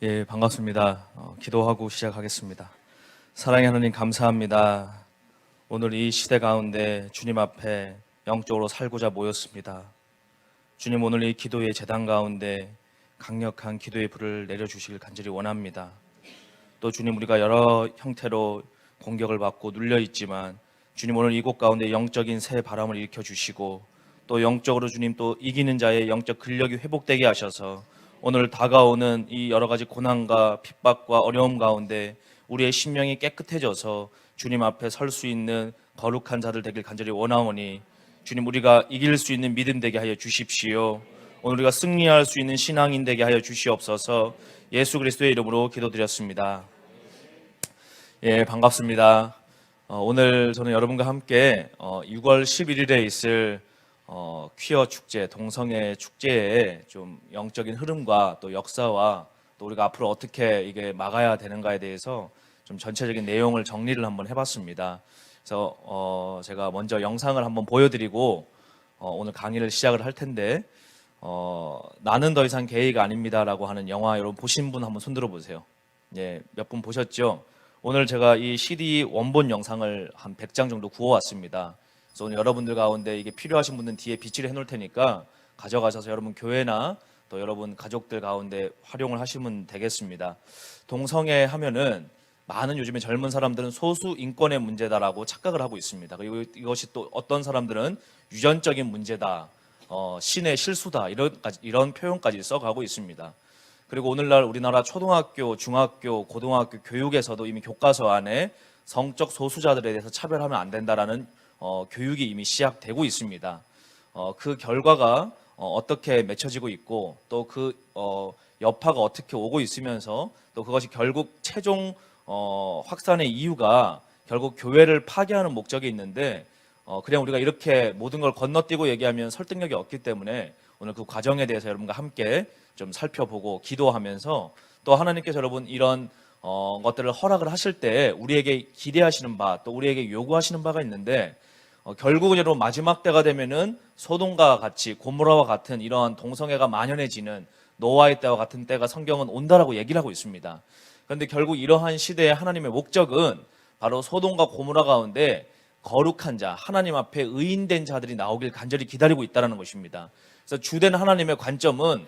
예, 반갑습니다. 기도하고 시작하겠습니다. 사랑의 하나님 감사합니다. 오늘 이 시대 가운데 주님 앞에 영적으로 살고자 모였습니다. 주님, 오늘 이 기도의 제단 가운데 강력한 기도의 불을 내려주시길 간절히 원합니다. 또 주님, 우리가 여러 형태로 공격을 받고 눌려있지만 주님, 오늘 이곳 가운데 영적인 새 바람을 일으켜주시고 또 영적으로 주님 또 이기는 자의 영적 근력이 회복되게 하셔서 오늘 다가오는 이 여러 가지 고난과 핍박과 어려움 가운데 우리의 심령이 깨끗해져서 주님 앞에 설 수 있는 거룩한 자들 되길 간절히 원하오니 주님, 우리가 이길 수 있는 믿음 되게 하여 주십시오. 오늘 우리가 승리할 수 있는 신앙인 되게 하여 주시옵소서. 예수 그리스도의 이름으로 기도드렸습니다. 예, 반갑습니다. 오늘 저는 여러분과 함께 6월 11일에 있을 퀴어 축제, 동성애 축제의 좀 영적인 흐름과 또 역사와 또 우리가 앞으로 어떻게 이게 막아야 되는가에 대해서 좀 전체적인 내용을 정리를 한번 해봤습니다. 그래서 제가 먼저 영상을 한번 보여드리고 오늘 강의를 시작을 할 텐데 나는 더 이상 게이가 아닙니다라고 하는 영화 여러분 보신 분 한번 손들어 보세요. 예, 몇 분 보셨죠? 오늘 제가 이 CD 원본 영상을 한 100장 정도 구워왔습니다. 그래서 오늘 여러분들 가운데 이게 필요하신 분들은 뒤에 비치를 해놓을 테니까 가져가셔서 여러분 교회나 또 여러분 가족들 가운데 활용을 하시면 되겠습니다. 동성애 하면은 많은 요즘에 젊은 사람들은 소수 인권의 문제다라고 착각을 하고 있습니다. 그리고 이것이 또 어떤 사람들은 유전적인 문제다, 신의 실수다 이런 표현까지 써가고 있습니다. 그리고 오늘날 우리나라 초등학교, 중학교, 고등학교 교육에서도 이미 교과서 안에 성적 소수자들에 대해서 차별하면 안 된다라는 교육이 이미 시작되고 있습니다. 그 결과가 어떻게 맺혀지고 있고 또 그 여파가 어떻게 오고 있으면서 또 그것이 결국 최종 확산의 이유가 결국 교회를 파괴하는 목적이 있는데 그냥 우리가 이렇게 모든 걸 건너뛰고 얘기하면 설득력이 없기 때문에 오늘 그 과정에 대해서 여러분과 함께 좀 살펴보고 기도하면서 또 하나님께서 여러분 이런 것들을 허락을 하실 때 우리에게 기대하시는 바 또 우리에게 요구하시는 바가 있는데 결국은 여러분 마지막 때가 되면은 소돔과 같이 고모라와 같은 이러한 동성애가 만연해지는 노아의 때와 같은 때가 성경은 온다라고 얘기를 하고 있습니다. 그런데 결국 이러한 시대의 하나님의 목적은 바로 소돔과 고모라 가운데 거룩한 자, 하나님 앞에 의인된 자들이 나오길 간절히 기다리고 있다는 것입니다. 그래서 주된 하나님의 관점은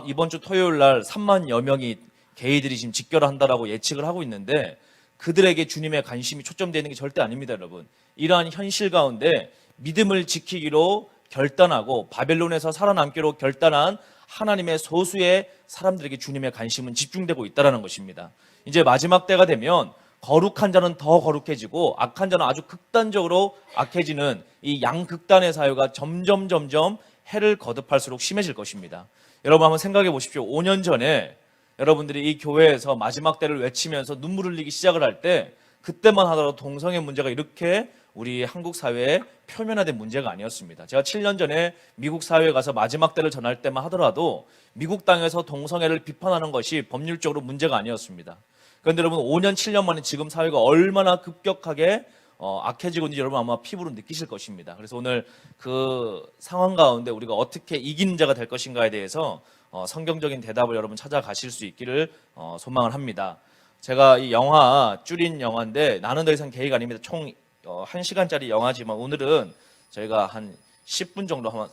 이번 주 토요일 날 3만여 명이 게이들이 지금 직결한다라고 예측을 하고 있는데 그들에게 주님의 관심이 초점되어 있는 게 절대 아닙니다, 여러분. 이러한 현실 가운데 믿음을 지키기로 결단하고 바벨론에서 살아남기로 결단한 하나님의 소수의 사람들에게 주님의 관심은 집중되고 있다는 것입니다. 이제 마지막 때가 되면 거룩한 자는 더 거룩해지고 악한 자는 아주 극단적으로 악해지는 이 양극단의 사유가 점점 해를 거듭할수록 심해질 것입니다. 여러분 한번 생각해 보십시오. 5년 전에 여러분들이 이 교회에서 마지막 때를 외치면서 눈물 흘리기 시작을 할 때 그때만 하더라도 동성애 문제가 이렇게 우리 한국 사회에 표면화된 문제가 아니었습니다. 제가 7년 전에 미국 사회에 가서 마지막 때를 전할 때만 하더라도 미국 땅에서 동성애를 비판하는 것이 법률적으로 문제가 아니었습니다. 그런데 여러분 5년 7년 만에 지금 사회가 얼마나 급격하게 악해지고 있는지 여러분 아마 피부로 느끼실 것입니다. 그래서 오늘 그 상황 가운데 우리가 어떻게 이기는 자가 될 것인가에 대해서 성경적인 대답을 여러분 찾아가실 수 있기를 소망을 합니다. 제가 이 영화 줄인 영화인데 나는 더 이상 게이가 아닙니다. 총 1시간짜리 영화지만 오늘은 저희가 한 10분 정도 한번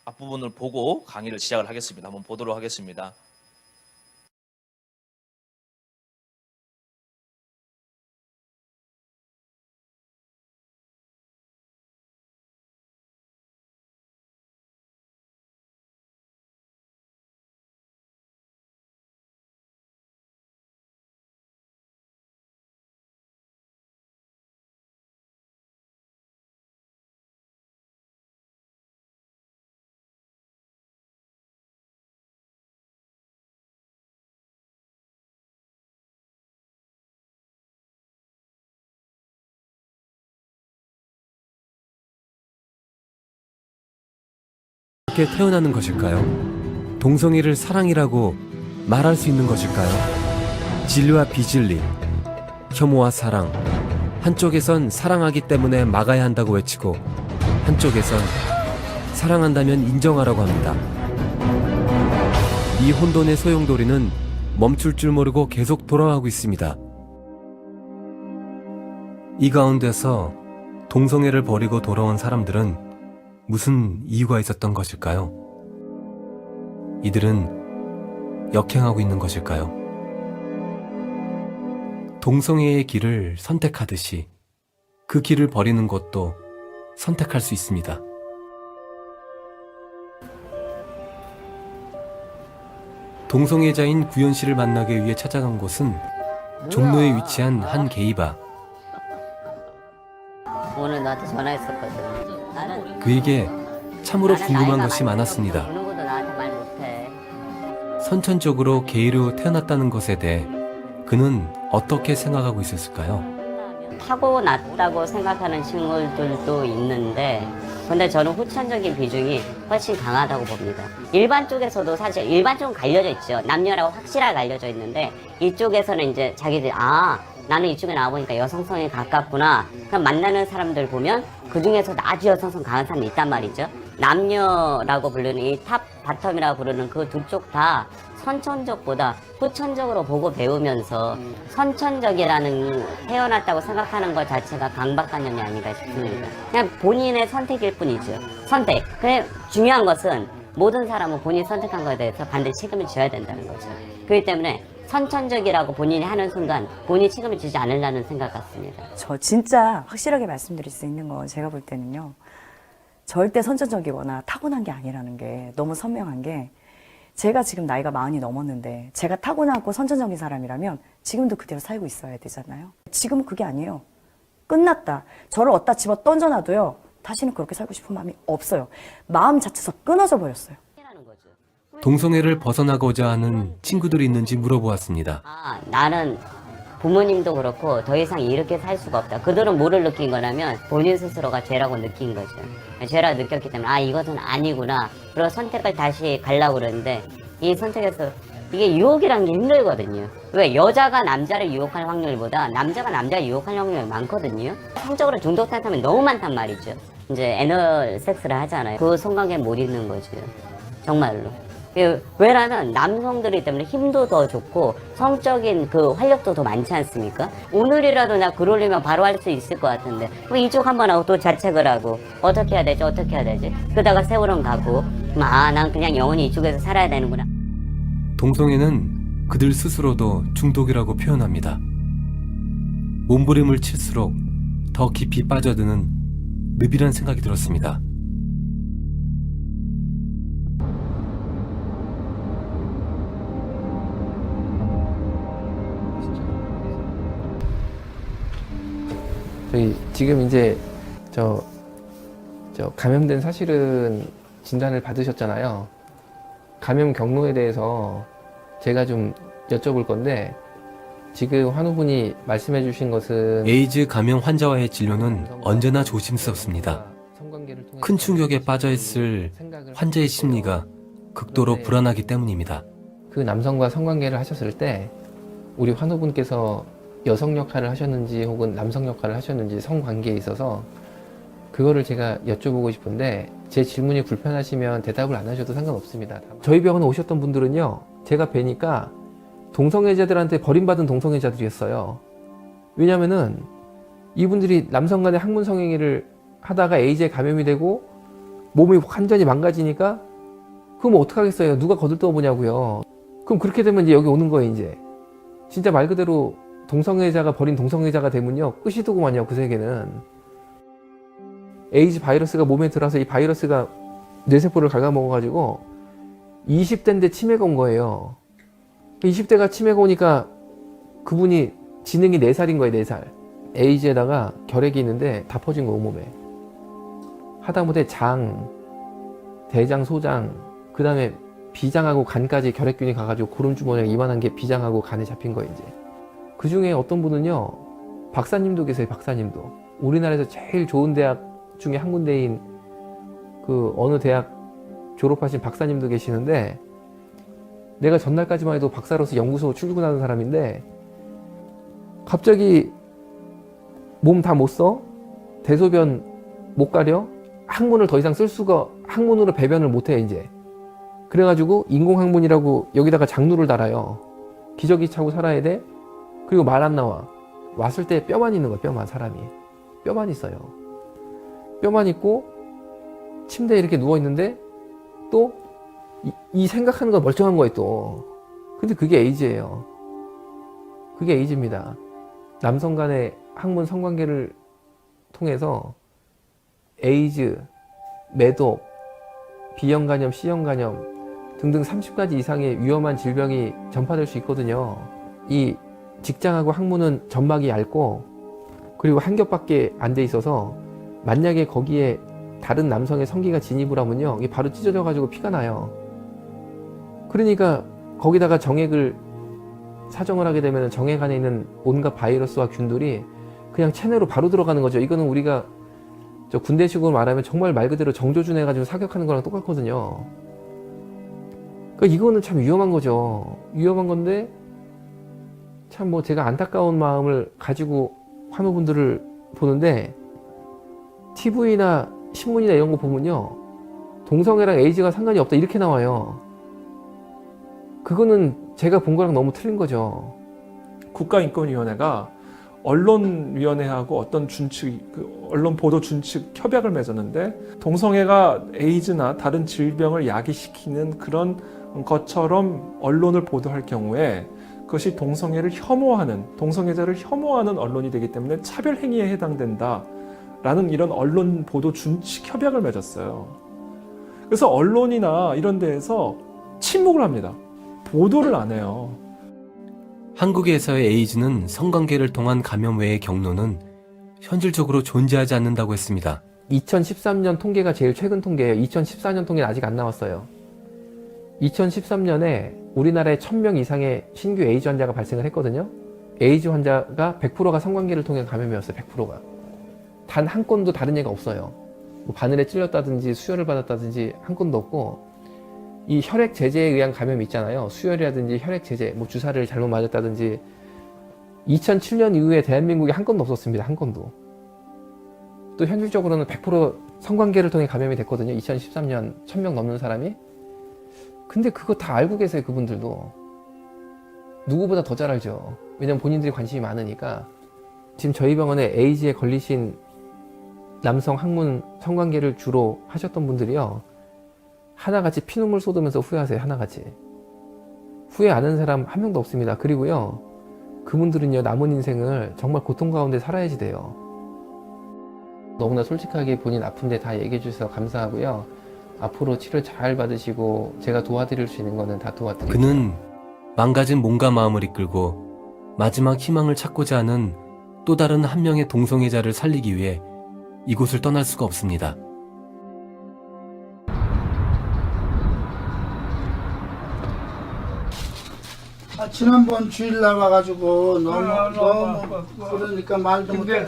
앞부분을 보고 강의를 시작을 하겠습니다. 한번 보도록 하겠습니다. 어떻게 태어나는 것일까요? 동성애를 사랑이라고 말할 수 있는 것일까요? 진리와 비진리, 혐오와 사랑, 한쪽에선 사랑하기 때문에 막아야 한다고 외치고 한쪽에선 사랑한다면 인정하라고 합니다. 이 혼돈의 소용돌이는 멈출 줄 모르고 계속 돌아가고 있습니다. 이 가운데서 동성애를 버리고 돌아온 사람들은 무슨 이유가 있었던 것일까요? 이들은 역행하고 있는 것일까요? 동성애의 길을 선택하듯이 그 길을 버리는 것도 선택할 수 있습니다. 동성애자인 구현 씨를 만나기 위해 찾아간 곳은 종로에 위치한 한 게이바. 오늘 너한테 전화했었거든. 나는 그에게 참으로 나는 궁금한 나이가 것이 많이 많았습니다. 어느 것도 나한테 말 못해. 선천적으로 게이로 태어났다는 것에 대해 그는 어떻게 생각하고 있었을까요? 타고났다고 생각하는 친구들도 있는데, 근데 저는 후천적인 비중이 훨씬 강하다고 봅니다. 일반 쪽에서도 사실 일반 쪽은 갈려져 있죠. 남녀라고 확실하게 갈려져 있는데, 이쪽에서는 이제 자기들 나는 이쪽에 나와보니까 여성성에 가깝구나. 그럼 만나는 사람들 보면 그 중에서도 아주 여성성 강한 사람이 있단 말이죠. 남녀라고 부르는 이 탑, 바텀이라고 부르는 그 두 쪽 다 선천적보다 후천적으로 보고 배우면서 선천적이라는 태어났다고 생각하는 것 자체가 강박관념이 아닌가 싶습니다. 그냥 본인의 선택일 뿐이죠. 선택. 근데 중요한 것은 모든 사람은 본인이 선택한 것에 대해서 반드시 책임을 져야 된다는 거죠. 그렇기 때문에 선천적이라고 본인이 하는 순간 본인이 책임을 지지 않으려는 생각 같습니다. 저 진짜 확실하게 말씀드릴 수 있는 건 제가 볼 때는요. 절대 선천적이거나 타고난 게 아니라는 게 너무 선명한 게 제가 지금 나이가 40이 넘었는데 제가 타고나고 선천적인 사람이라면 지금도 그대로 살고 있어야 되잖아요. 지금은 그게 아니에요. 끝났다. 저를 어디다 집어 던져놔도요. 다시는 그렇게 살고 싶은 마음이 없어요. 마음 자체에서 끊어져 버렸어요. 동성애를 벗어나고자 하는 친구들이 있는지 물어보았습니다. 나는 부모님도 그렇고 더 이상 이렇게 살 수가 없다. 그들은 뭐를 느낀 거냐면 본인 스스로가 죄라고 느낀 거죠. 죄라고 느꼈기 때문에 이것은 아니구나. 그리고 선택을 다시 가려고 그러는데 이 선택에서 이게 유혹이라는 게 힘들거든요. 왜? 여자가 남자를 유혹할 확률보다 남자가 남자를 유혹할 확률이 많거든요. 성적으로 중독된 사람이 너무 많단 말이죠. 이제 애널 섹스를 하잖아요. 그 성관계에 못 있는 거죠. 정말로. 왜냐면 남성들이기 때문에 힘도 더 좋고 성적인 그 활력도 더 많지 않습니까? 오늘이라도 나 글 올리면 바로 할 수 있을 것 같은데 왜 이쪽 한 번 하고 또 자책을 하고 어떻게 해야 되지 어떻게 해야 되지 그러다가 세월은 가고 난 그냥 영원히 이쪽에서 살아야 되는구나. 동성애는 그들 스스로도 중독이라고 표현합니다. 몸부림을 칠수록 더 깊이 빠져드는 늪이란 생각이 들었습니다. 저희 지금 이제 저 감염된 사실은 진단을 받으셨잖아요. 감염 경로에 대해서 제가 좀 여쭤볼 건데 지금 환우분이 말씀해 주신 것은 에이즈 감염 환자와의 진료는 언제나 조심스럽습니다. 큰 충격에 빠져있을 환자의 심리가 극도로 불안하기 때문입니다. 그 남성과 성관계를 하셨을 때 우리 환우분께서 여성 역할을 하셨는지 혹은 남성 역할을 하셨는지 성관계에 있어서 그거를 제가 여쭤보고 싶은데 제 질문이 불편하시면 대답을 안 하셔도 상관없습니다. 저희 병원에 오셨던 분들은요 제가 뵈니까 동성애자들한테 버림받은 동성애자들이었어요. 왜냐면은 이분들이 남성 간의 학문 성행위를 하다가 에이즈에 감염이 되고 몸이 완전히 망가지니까 그럼 어떡하겠어요. 누가 거들떠보냐고요. 그럼 그렇게 되면 이제 여기 오는 거예요. 이제 진짜 말 그대로 동성애자가 버린 동성애자가 되면요 끝이 두고만요. 그 세계는 에이즈 바이러스가 몸에 들어서 이 바이러스가 뇌세포를 갉아먹어가지고 20대인데 치매가 온 거예요. 20대가 치매가 오니까 그분이 지능이 4살인 거예요. 4살. 에이즈에다가 결핵이 있는데 다 퍼진 거 온몸에. 하다못해 장, 대장, 소장, 그 다음에 비장하고 간까지 결핵균이 가가지고 고름주머니가 이만한 게 비장하고 간에 잡힌 거예요. 이제 그 중에 어떤 분은요 박사님도 계세요. 박사님도 우리나라에서 제일 좋은 대학 중에 한 군데인 그 어느 대학 졸업하신 박사님도 계시는데 내가 전날까지만 해도 박사로서 연구소 출근하는 사람인데 갑자기 몸 다 못 써? 대소변 못 가려? 항문을 더 이상 쓸 수가 항문으로 배변을 못 해 이제. 그래가지고 인공항문이라고 여기다가 장루를 달아요. 기저귀 차고 살아야 돼. 그리고 말 안 나와. 왔을 때 뼈만 있는 거야. 뼈만. 사람이 뼈만 있어요. 뼈만 있고 침대에 이렇게 누워 있는데 또 이 생각하는 건 멀쩡한 거예요 또. 근데 그게 에이즈예요. 그게 에이즈입니다. 남성 간의 항문 성관계를 통해서 에이즈, 매독, B형 간염, C형 간염 등등 30가지 이상의 위험한 질병이 전파될 수 있거든요. 이 직장하고 항문은 점막이 얇고 그리고 한 겹밖에 안 돼 있어서 만약에 거기에 다른 남성의 성기가 진입을 하면요, 이게 바로 찢어져 가지고 피가 나요. 그러니까 거기다가 정액을 사정을 하게 되면 정액 안에 있는 온갖 바이러스와 균들이 그냥 체내로 바로 들어가는 거죠. 이거는 우리가 저 군대식으로 말하면 정말 말 그대로 정조준 해가지고 사격하는 거랑 똑같거든요. 그러니까 이거는 참 위험한 거죠. 위험한 건데 참 뭐 제가 안타까운 마음을 가지고 환우분들을 보는데 TV나 신문이나 이런 거 보면요, 동성애랑 에이즈가 상관이 없다 이렇게 나와요. 그거는 제가 본 거랑 너무 틀린 거죠. 국가인권위원회가 언론위원회하고 어떤 준칙, 언론 보도 준칙 협약을 맺었는데 동성애가 에이즈나 다른 질병을 야기시키는 그런 것처럼 언론을 보도할 경우에 그것이 동성애를 혐오하는, 동성애자를 혐오하는 언론이 되기 때문에 차별 행위에 해당된다라는 이런 언론 보도 준칙 협약을 맺었어요. 그래서 언론이나 이런 데에서 침묵을 합니다. 보도를 안 해요. 한국에서의 에이즈는 성관계를 통한 감염 외의 경로는 현실적으로 존재하지 않는다고 했습니다. 2013년 통계가 제일 최근 통계예요. 2014년 통계는 아직 안 나왔어요. 2013년에 우리나라에 1000명 이상의 신규 에이즈 환자가 발생을 했거든요. 에이즈 환자가 100%가 성관계를 통해 감염이었어요. 100%가. 단 한 건도 다른 예가 없어요. 뭐 바늘에 찔렸다든지 수혈을 받았다든지 한 건도 없고, 이 혈액 제제에 의한 감염이 있잖아요. 수혈이라든지 혈액 제제, 뭐 주사를 잘못 맞았다든지 2007년 이후에 대한민국에 한 건도 없었습니다. 한 건도. 또 현실적으로는 100% 성관계를 통해 감염이 됐거든요. 2013년 1000명 넘는 사람이. 근데 그거 다 알고 계세요. 그분들도. 누구보다 더 잘 알죠. 왜냐면 본인들이 관심이 많으니까. 지금 저희 병원에 에이즈에 걸리신 남성 항문 성관계를 주로 하셨던 분들이요, 하나같이 피눈물 쏟으면서 후회하세요. 하나같이. 후회 안 하는 사람 한 명도 없습니다. 그리고요, 그분들은요, 남은 인생을 정말 고통 가운데 살아야지 돼요. 너무나 솔직하게 본인 아픈데 다 얘기해 주셔서 감사하고요. 앞으로 치료 잘 받으시고 제가 도와드릴 수 있는 거는 다 도와드릴게요. 그는 망가진 몸과 마음을 이끌고 마지막 희망을 찾고자 하는 또 다른 한 명의 동성애자를 살리기 위해 이곳을 떠날 수가 없습니다. 지난번 주일날 와가지고 너무 그러니까 말도 못해.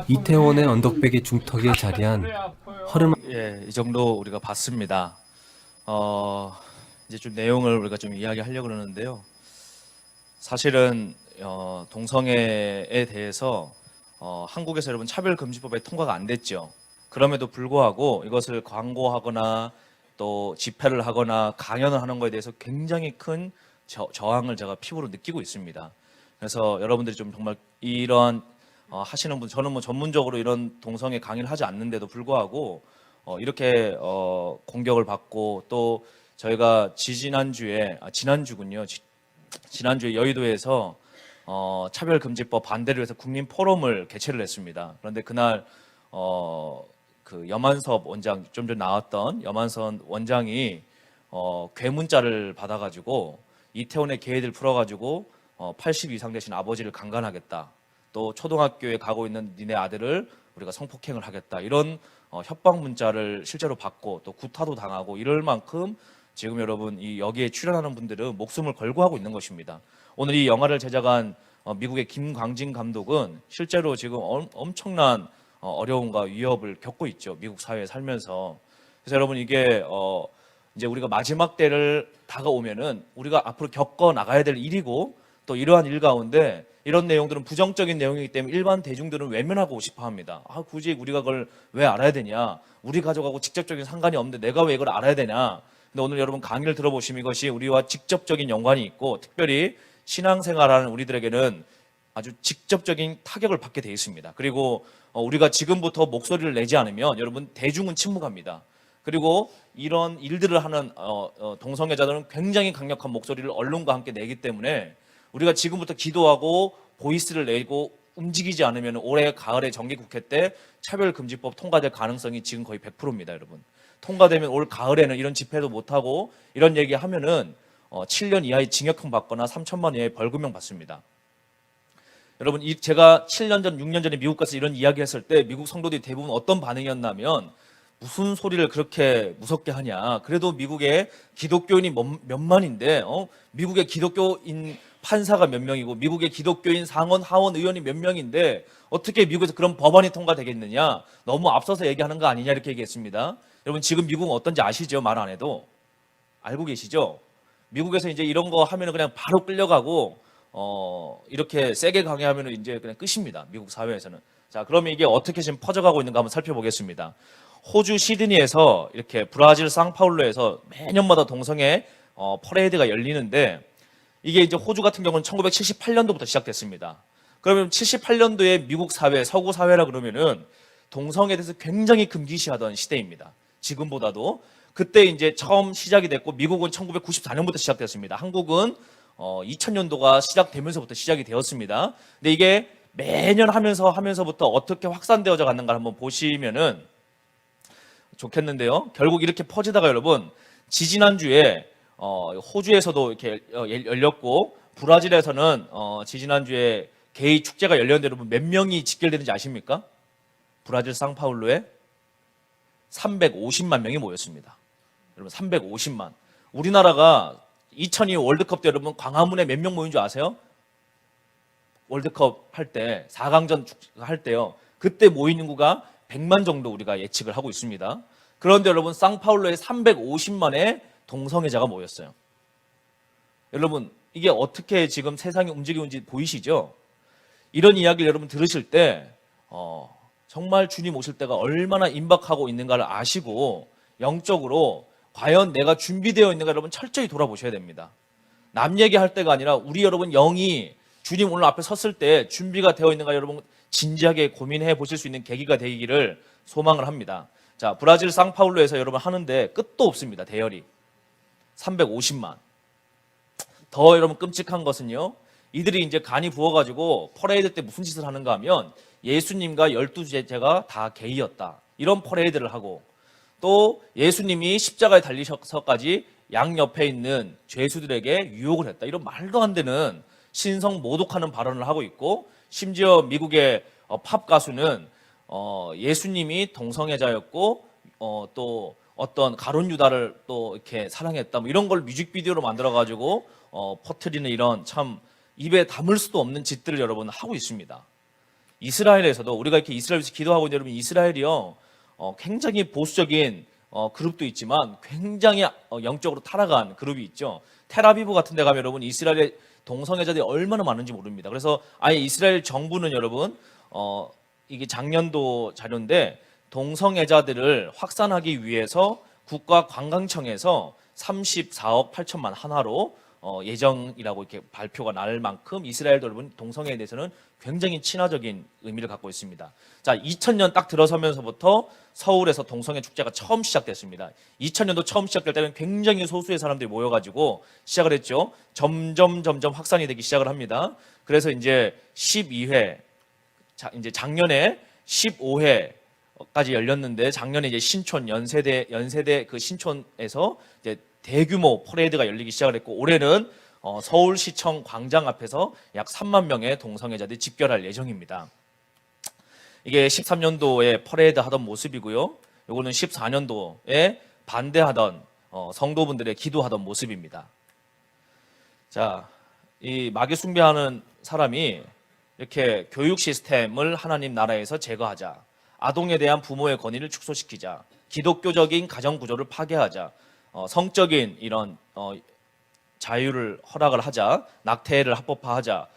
이태원의 언덕배기 중턱에 자리한 허름 예, 이 정도 우리가 봤습니다. 이제 좀 내용을 우리가 좀 이야기하려고 그러는데요. 사실은 동성애에 대해서 한국에서 여러분 차별금지법에 통과가 안 됐죠. 그럼에도 불구하고 이것을 광고하거나 또 집회를 하거나 강연을 하는 것에 대해서 굉장히 큰 저항을 제가 피부로 느끼고 있습니다. 그래서 여러분들이 좀 정말 이런 하시는 분, 저는 뭐 전문적으로 이런 동성애 강의를 하지 않는데도 불구하고 이렇게 공격을 받고, 또 저희가 지난주에 여의도에서 차별금지법 반대를 위해서 국민 포럼을 개최를 했습니다. 그런데 그날 그 염한섭 원장, 좀 전에 나왔던 염한섭 원장이 괴문자를 받아가지고 이태원의 계획을 풀어가지고 80 이상 되신 아버지를 강간하겠다, 또 초등학교에 가고 있는 니네 아들을 우리가 성폭행을 하겠다, 이런 협박 문자를 실제로 받고 또 구타도 당하고 이럴 만큼 지금 여러분 이 여기에 출연하는 분들은 목숨을 걸고 하고 있는 것입니다. 오늘 이 영화를 제작한 미국의 김광진 감독은 실제로 지금 엄청난 어려움과 위협을 겪고 있죠. 미국 사회에 살면서. 그래서 여러분 이게 이제 우리가 마지막 때를 다가오면은 우리가 앞으로 겪어 나가야 될 일이고, 또 이러한 일 가운데 이런 내용들은 부정적인 내용이기 때문에 일반 대중들은 외면하고 싶어 합니다. 굳이 우리가 그걸 왜 알아야 되냐? 우리 가족하고 직접적인 상관이 없는데 내가 왜 이걸 알아야 되냐? 근데 오늘 여러분 강의를 들어보시면 이것이 우리와 직접적인 연관이 있고, 특별히 신앙생활하는 우리들에게는 아주 직접적인 타격을 받게 돼 있습니다. 그리고 우리가 지금부터 목소리를 내지 않으면 여러분 대중은 침묵합니다. 그리고 이런 일들을 하는 동성애자들은 굉장히 강력한 목소리를 언론과 함께 내기 때문에 우리가 지금부터 기도하고 보이스를 내고 움직이지 않으면 올해 가을에 정기국회 때 차별금지법 통과될 가능성이 지금 거의 100%입니다, 여러분. 통과되면 올 가을에는 이런 집회도 못하고 이런 얘기하면은 7년 이하의 징역형 받거나 3천만 원 이하의 벌금형 받습니다. 여러분, 제가 7년 전, 6년 전에 미국 가서 이런 이야기 했을 때 미국 성도들이 대부분 어떤 반응이었냐면 무슨 소리를 그렇게 무섭게 하냐. 그래도 미국의 기독교인이 몇만인데 미국의 기독교인 판사가 몇 명이고 미국의 기독교인 상원, 하원 의원이 몇 명인데 어떻게 미국에서 그런 법안이 통과되겠느냐. 너무 앞서서 얘기하는 거 아니냐 이렇게 얘기했습니다. 여러분 지금 미국은 어떤지 아시죠? 말 안 해도. 알고 계시죠? 미국에서 이제 이런 거 하면은 그냥 바로 끌려가고 이렇게 세게 강요하면은 이제 그냥 끝입니다. 미국 사회에서는. 자, 그러면 이게 어떻게 지금 퍼져가고 있는가 한번 살펴보겠습니다. 호주 시드니에서 이렇게 브라질 상파울루에서 매년마다 동성애 퍼레이드가 열리는데 이게 이제 호주 같은 경우는 1978년도부터 시작됐습니다. 그러면 78년도에 미국 사회, 서구 사회라 그러면은 동성애에 대해서 굉장히 금기시하던 시대입니다. 지금보다도. 그때 이제 처음 시작이 됐고 미국은 1994년부터 시작됐습니다. 한국은 2000년도가 시작되면서부터 시작이 되었습니다. 근데 이게 매년 하면서부터 어떻게 확산되어져 갔는가 한번 보시면은 좋겠는데요. 결국 이렇게 퍼지다가 여러분 지지난주에 호주에서도 이렇게 열렸고 브라질에서는 지지난주에 게이 축제가 열렸는데 여러분 몇 명이 집결되는지 아십니까? 브라질 상파울루에 350만 명이 모였습니다. 여러분 350만. 우리나라가 2002 월드컵 때 여러분 광화문에 몇 명 모인 줄 아세요? 월드컵 할 때 4강전 할 때요. 그때 모인 인구가 100만 정도 우리가 예측을 하고 있습니다. 그런데 여러분 상파울루에 350만의 동성애자가 모였어요. 여러분 이게 어떻게 지금 세상이 움직이는지 보이시죠? 이런 이야기를 여러분 들으실 때 정말 주님 오실 때가 얼마나 임박하고 있는가를 아시고 영적으로 과연 내가 준비되어 있는가 여러분 철저히 돌아보셔야 됩니다. 남 얘기할 때가 아니라 우리 여러분 영이 주님 오늘 앞에 섰을 때 준비가 되어 있는가 여러분 진지하게 고민해 보실 수 있는 계기가 되기를 소망을 합니다. 자, 브라질 상파울루에서 여러분 하는데 끝도 없습니다. 대열이 350만. 더 여러분 끔찍한 것은요. 이들이 이제 간이 부어가지고 퍼레이드 때 무슨 짓을 하는가 하면 예수님과 12제자가 다 게이였다. 이런 퍼레이드를 하고 또 예수님이 십자가에 달리셔서까지 양옆에 있는 죄수들에게 유혹을 했다. 이런 말도 안 되는 신성 모독하는 발언을 하고 있고 심지어 미국의 팝 가수는 예수님이 동성애자였고 또 어떤 가룟 유다를 또 이렇게 사랑했다. 뭐 이런 걸 뮤직비디오로 만들어가지고 퍼뜨리는 이런 참 입에 담을 수도 없는 짓들을 여러분 하고 있습니다. 이스라엘에서도 우리가 이렇게 이스라엘에서 기도하고 있는 여러분 이스라엘이요 굉장히 보수적인 그룹도 있지만 굉장히 영적으로 타락한 그룹이 있죠. 텔아비브 같은 데 가면 여러분 이스라엘의 동성애자들이 얼마나 많은지 모릅니다. 그래서 아예 이스라엘 정부는 여러분 이게 작년도 자료인데 동성애자들을 확산하기 위해서 국가관광청에서 34억 8천만 한화로 예정이라고 이렇게 발표가 날 만큼 이스라엘도 여러분 동성애에 대해서는 굉장히 친화적인 의미를 갖고 있습니다. 자, 2000년 딱 들어서면서부터 서울에서 동성애 축제가 처음 시작됐습니다. 2000년도 처음 시작될 때는 굉장히 소수의 사람들이 모여가지고 시작을 했죠. 점점 확산이 되기 시작을 합니다. 그래서 이제 12회, 이제 작년에 15회까지 열렸는데 작년에 이제 신촌 연세대 그 신촌에서 이제 대규모 퍼레이드가 열리기 시작을 했고 올해는 서울시청 광장 앞에서 약 3만 명의 동성애자들이 집결할 예정입니다. 이게 13년도에 퍼레이드 하던 모습이고요. 요거는 14년도에 반대하던 성도분들의 기도하던 모습입니다. 자, 이 마귀 숭배하는 사람이 이렇게 교육 시스템을 하나님 나라에서 제거하자, 아동에 대한 부모의 권위를 축소시키자, 기독교적인 가정 구조를 파괴하자, 성적인 이런 자유를 허락을 하자, 낙태를 합법화하자,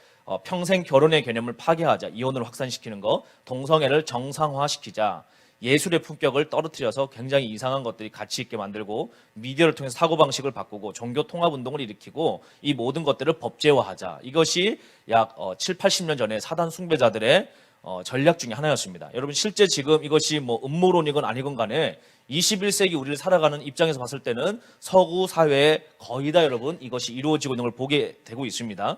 평생 결혼의 개념을 파괴하자, 이혼을 확산시키는 거, 동성애를 정상화시키자, 예술의 품격을 떨어뜨려서 굉장히 이상한 것들이 가치 있게 만들고 미디어를 통해서 사고방식을 바꾸고 종교 통합운동을 일으키고 이 모든 것들을 법제화하자. 이것이 약 7, 80년 전에 사단 숭배자들의 전략 중에 하나였습니다. 여러분 실제 지금 이것이 뭐 음모론이건 아니건 간에 21세기 우리를 살아가는 입장에서 봤을 때는 서구 사회에 거의 다 여러분 이것이 이루어지고 있는 걸 보게 되고 있습니다.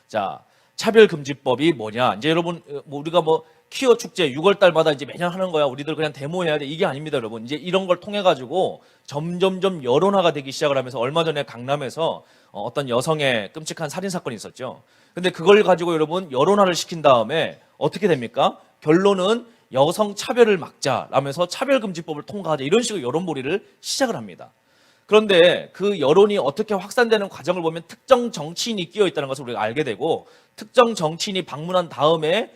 자, 차별금지법이 뭐냐? 이제 여러분 우리가 뭐 퀴어 축제 6월 달마다 이제 매년 하는 거야. 우리들 그냥 데모해야 돼. 이게 아닙니다, 여러분. 이제 이런 걸 통해 가지고 점점점 여론화가 되기 시작을 하면서 얼마 전에 강남에서 어떤 여성의 끔찍한 살인 사건이 있었죠. 근데 그걸 가지고 여러분 여론화를 시킨 다음에 어떻게 됩니까? 결론은 여성 차별을 막자라면서 차별금지법을 통과하자 이런 식으로 여론몰이를 시작을 합니다. 그런데 그 여론이 어떻게 확산되는 과정을 보면 특정 정치인이 끼어 있다는 것을 우리가 알게 되고 특정 정치인이 방문한 다음에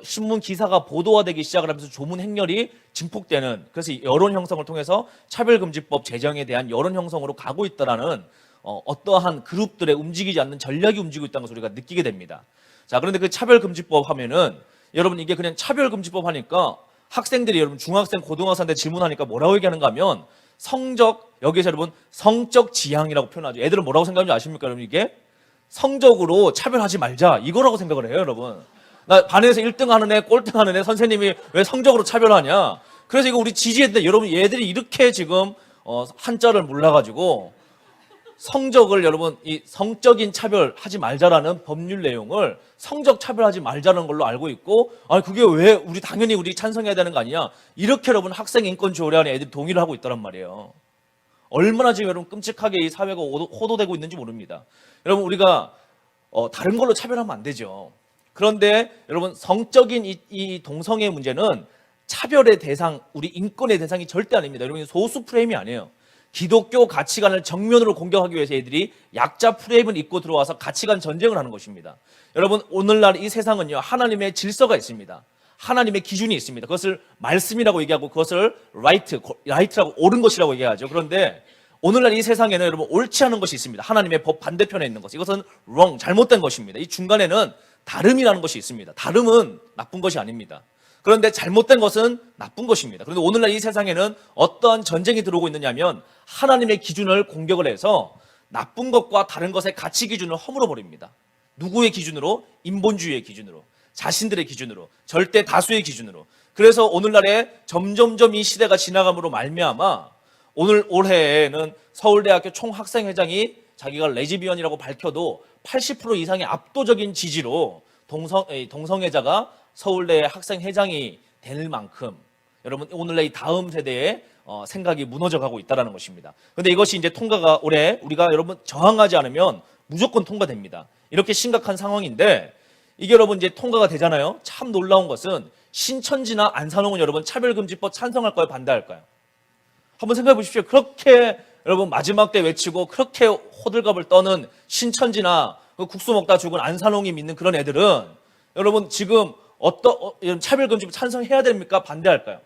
신문 기사가 보도화되기 시작을 하면서 조문 행렬이 증폭되는 그래서 여론 형성을 통해서 차별금지법 제정에 대한 여론 형성으로 가고 있다라는 어떠한 그룹들의 움직이지 않는 전략이 움직이고 있다는 것을 우리가 느끼게 됩니다. 자, 그런데 그 차별금지법 하면은 여러분 이게 그냥 차별금지법 하니까 학생들이 여러분 중학생, 고등학생한테 질문하니까 뭐라고 얘기하는가 하면 성적, 여기서 여러분 성적 지향이라고 표현하죠. 애들은 뭐라고 생각하는지 아십니까? 여러분 이게 성적으로 차별하지 말자 이거라고 생각을 해요, 여러분. 나 반에서 1등 하는 애, 꼴등 하는 애 선생님이 왜 성적으로 차별하냐? 그래서 이거 우리 지지했는데 여러분 얘들이 이렇게 지금 한자를 몰라가지고 성적을 여러분 이 성적인 차별하지 말자라는 법률 내용을 성적 차별하지 말자는 걸로 알고 있고 아니 그게 왜 당연히 우리 찬성해야 되는 거 아니냐? 이렇게 여러분 학생 인권 조례안에 애들이 동의를 하고 있다란 말이에요. 얼마나 지금 여러분 끔찍하게 이 사회가 호도되고 있는지 모릅니다. 여러분 우리가 다른 걸로 차별하면 안 되죠. 그런데 여러분 성적인 이 동성애 문제는 차별의 대상, 우리 인권의 대상이 절대 아닙니다. 여러분 소수 프레임이 아니에요. 기독교 가치관을 정면으로 공격하기 위해서 애들이 약자 프레임을 입고 들어와서 가치관 전쟁을 하는 것입니다. 여러분 오늘날 이 세상은요 하나님의 질서가 있습니다. 하나님의 기준이 있습니다. 그것을 말씀이라고 얘기하고 그것을 right라고 옳은 것이라고 얘기하죠. 그런데 오늘날 이 세상에는 여러분 옳지 않은 것이 있습니다. 하나님의 법 반대편에 있는 것. 이것은 wrong, 잘못된 것입니다. 이 중간에는 다름이라는 것이 있습니다. 다름은 나쁜 것이 아닙니다. 그런데 잘못된 것은 나쁜 것입니다. 그런데 오늘날 이 세상에는 어떠한 전쟁이 들어오고 있느냐면 하나님의 기준을 공격을 해서 나쁜 것과 다른 것의 가치 기준을 허물어 버립니다. 누구의 기준으로? 인본주의의 기준으로, 자신들의 기준으로, 절대 다수의 기준으로. 그래서 오늘날에 점점점 이 시대가 지나감으로 말미암아 올해에는 서울대학교 총학생회장이 자기가 레즈비언이라고 밝혀도 80% 이상의 압도적인 지지로 동성애자가 서울대 학생회장이 될 만큼 여러분 오늘날 이 다음 세대의 생각이 무너져가고 있다는 것입니다. 그런데 이것이 이제 통과가 올해 우리가 여러분 저항하지 않으면 무조건 통과됩니다. 이렇게 심각한 상황인데 이게 여러분 이제 통과가 되잖아요. 참 놀라운 것은 신천지나 안산홍은 여러분 차별금지법 찬성할까요? 반대할까요? 한번 생각해 보십시오. 그렇게 여러분 마지막 때 외치고 그렇게 호들갑을 떠는 신천지나 국수 먹다 죽은 안산홍이 믿는 그런 애들은 여러분 지금 차별금지법 찬성해야 됩니까? 반대할까요?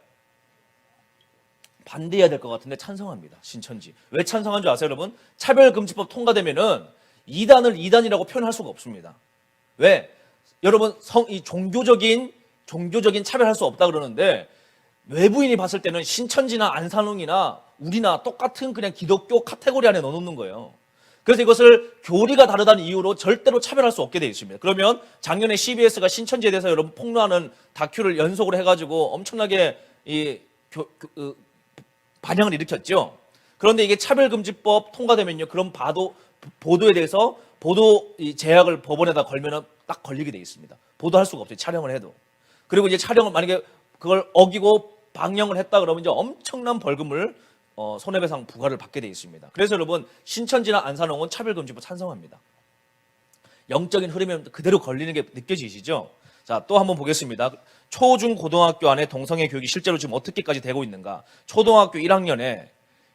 반대해야 될 것 같은데 찬성합니다. 신천지. 왜 찬성한 줄 아세요, 여러분? 차별금지법 통과되면은 이단을 이단이라고 표현할 수가 없습니다. 왜? 여러분 이 종교적인 차별할 수 없다 그러는데 외부인이 봤을 때는 신천지나 안산홍이나 우리나 똑같은 그냥 기독교 카테고리 안에 넣어놓는 거예요. 그래서 이것을 교리가 다르다는 이유로 절대로 차별할 수 없게 되어 있습니다. 그러면 작년에 CBS가 신천지에 대해서 여러분 폭로하는 다큐를 연속으로 해가지고 엄청나게 반향을 일으켰죠. 그런데 이게 차별금지법 통과되면요, 그런 보도에 대해서 보도 제약을 법원에다 걸면은 딱 걸리게 되어 있습니다. 보도할 수가 없어요. 촬영을 해도. 그리고 이제 촬영을 만약에 그걸 어기고 방영을 했다 그러면 이제 엄청난 벌금을 손해배상 부과를 받게 되어 있습니다. 그래서 여러분 신천지나 안산홍은 차별금지법 찬성합니다. 영적인 흐름에 그대로 걸리는 게 느껴지시죠? 자, 또 한번 보겠습니다. 초중 고등학교 안에 동성애 교육이 실제로 지금 어떻게까지 되고 있는가? 초등학교 1학년에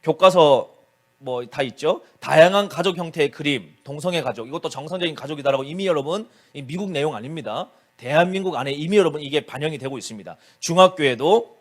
교과서 뭐 다 있죠. 다양한 가족 형태의 그림, 동성애 가족, 이것도 정상적인 가족이다라고 이미 여러분 이 미국 내용 아닙니다. 대한민국 안에 이미 여러분 이게 반영이 되고 있습니다. 중학교에도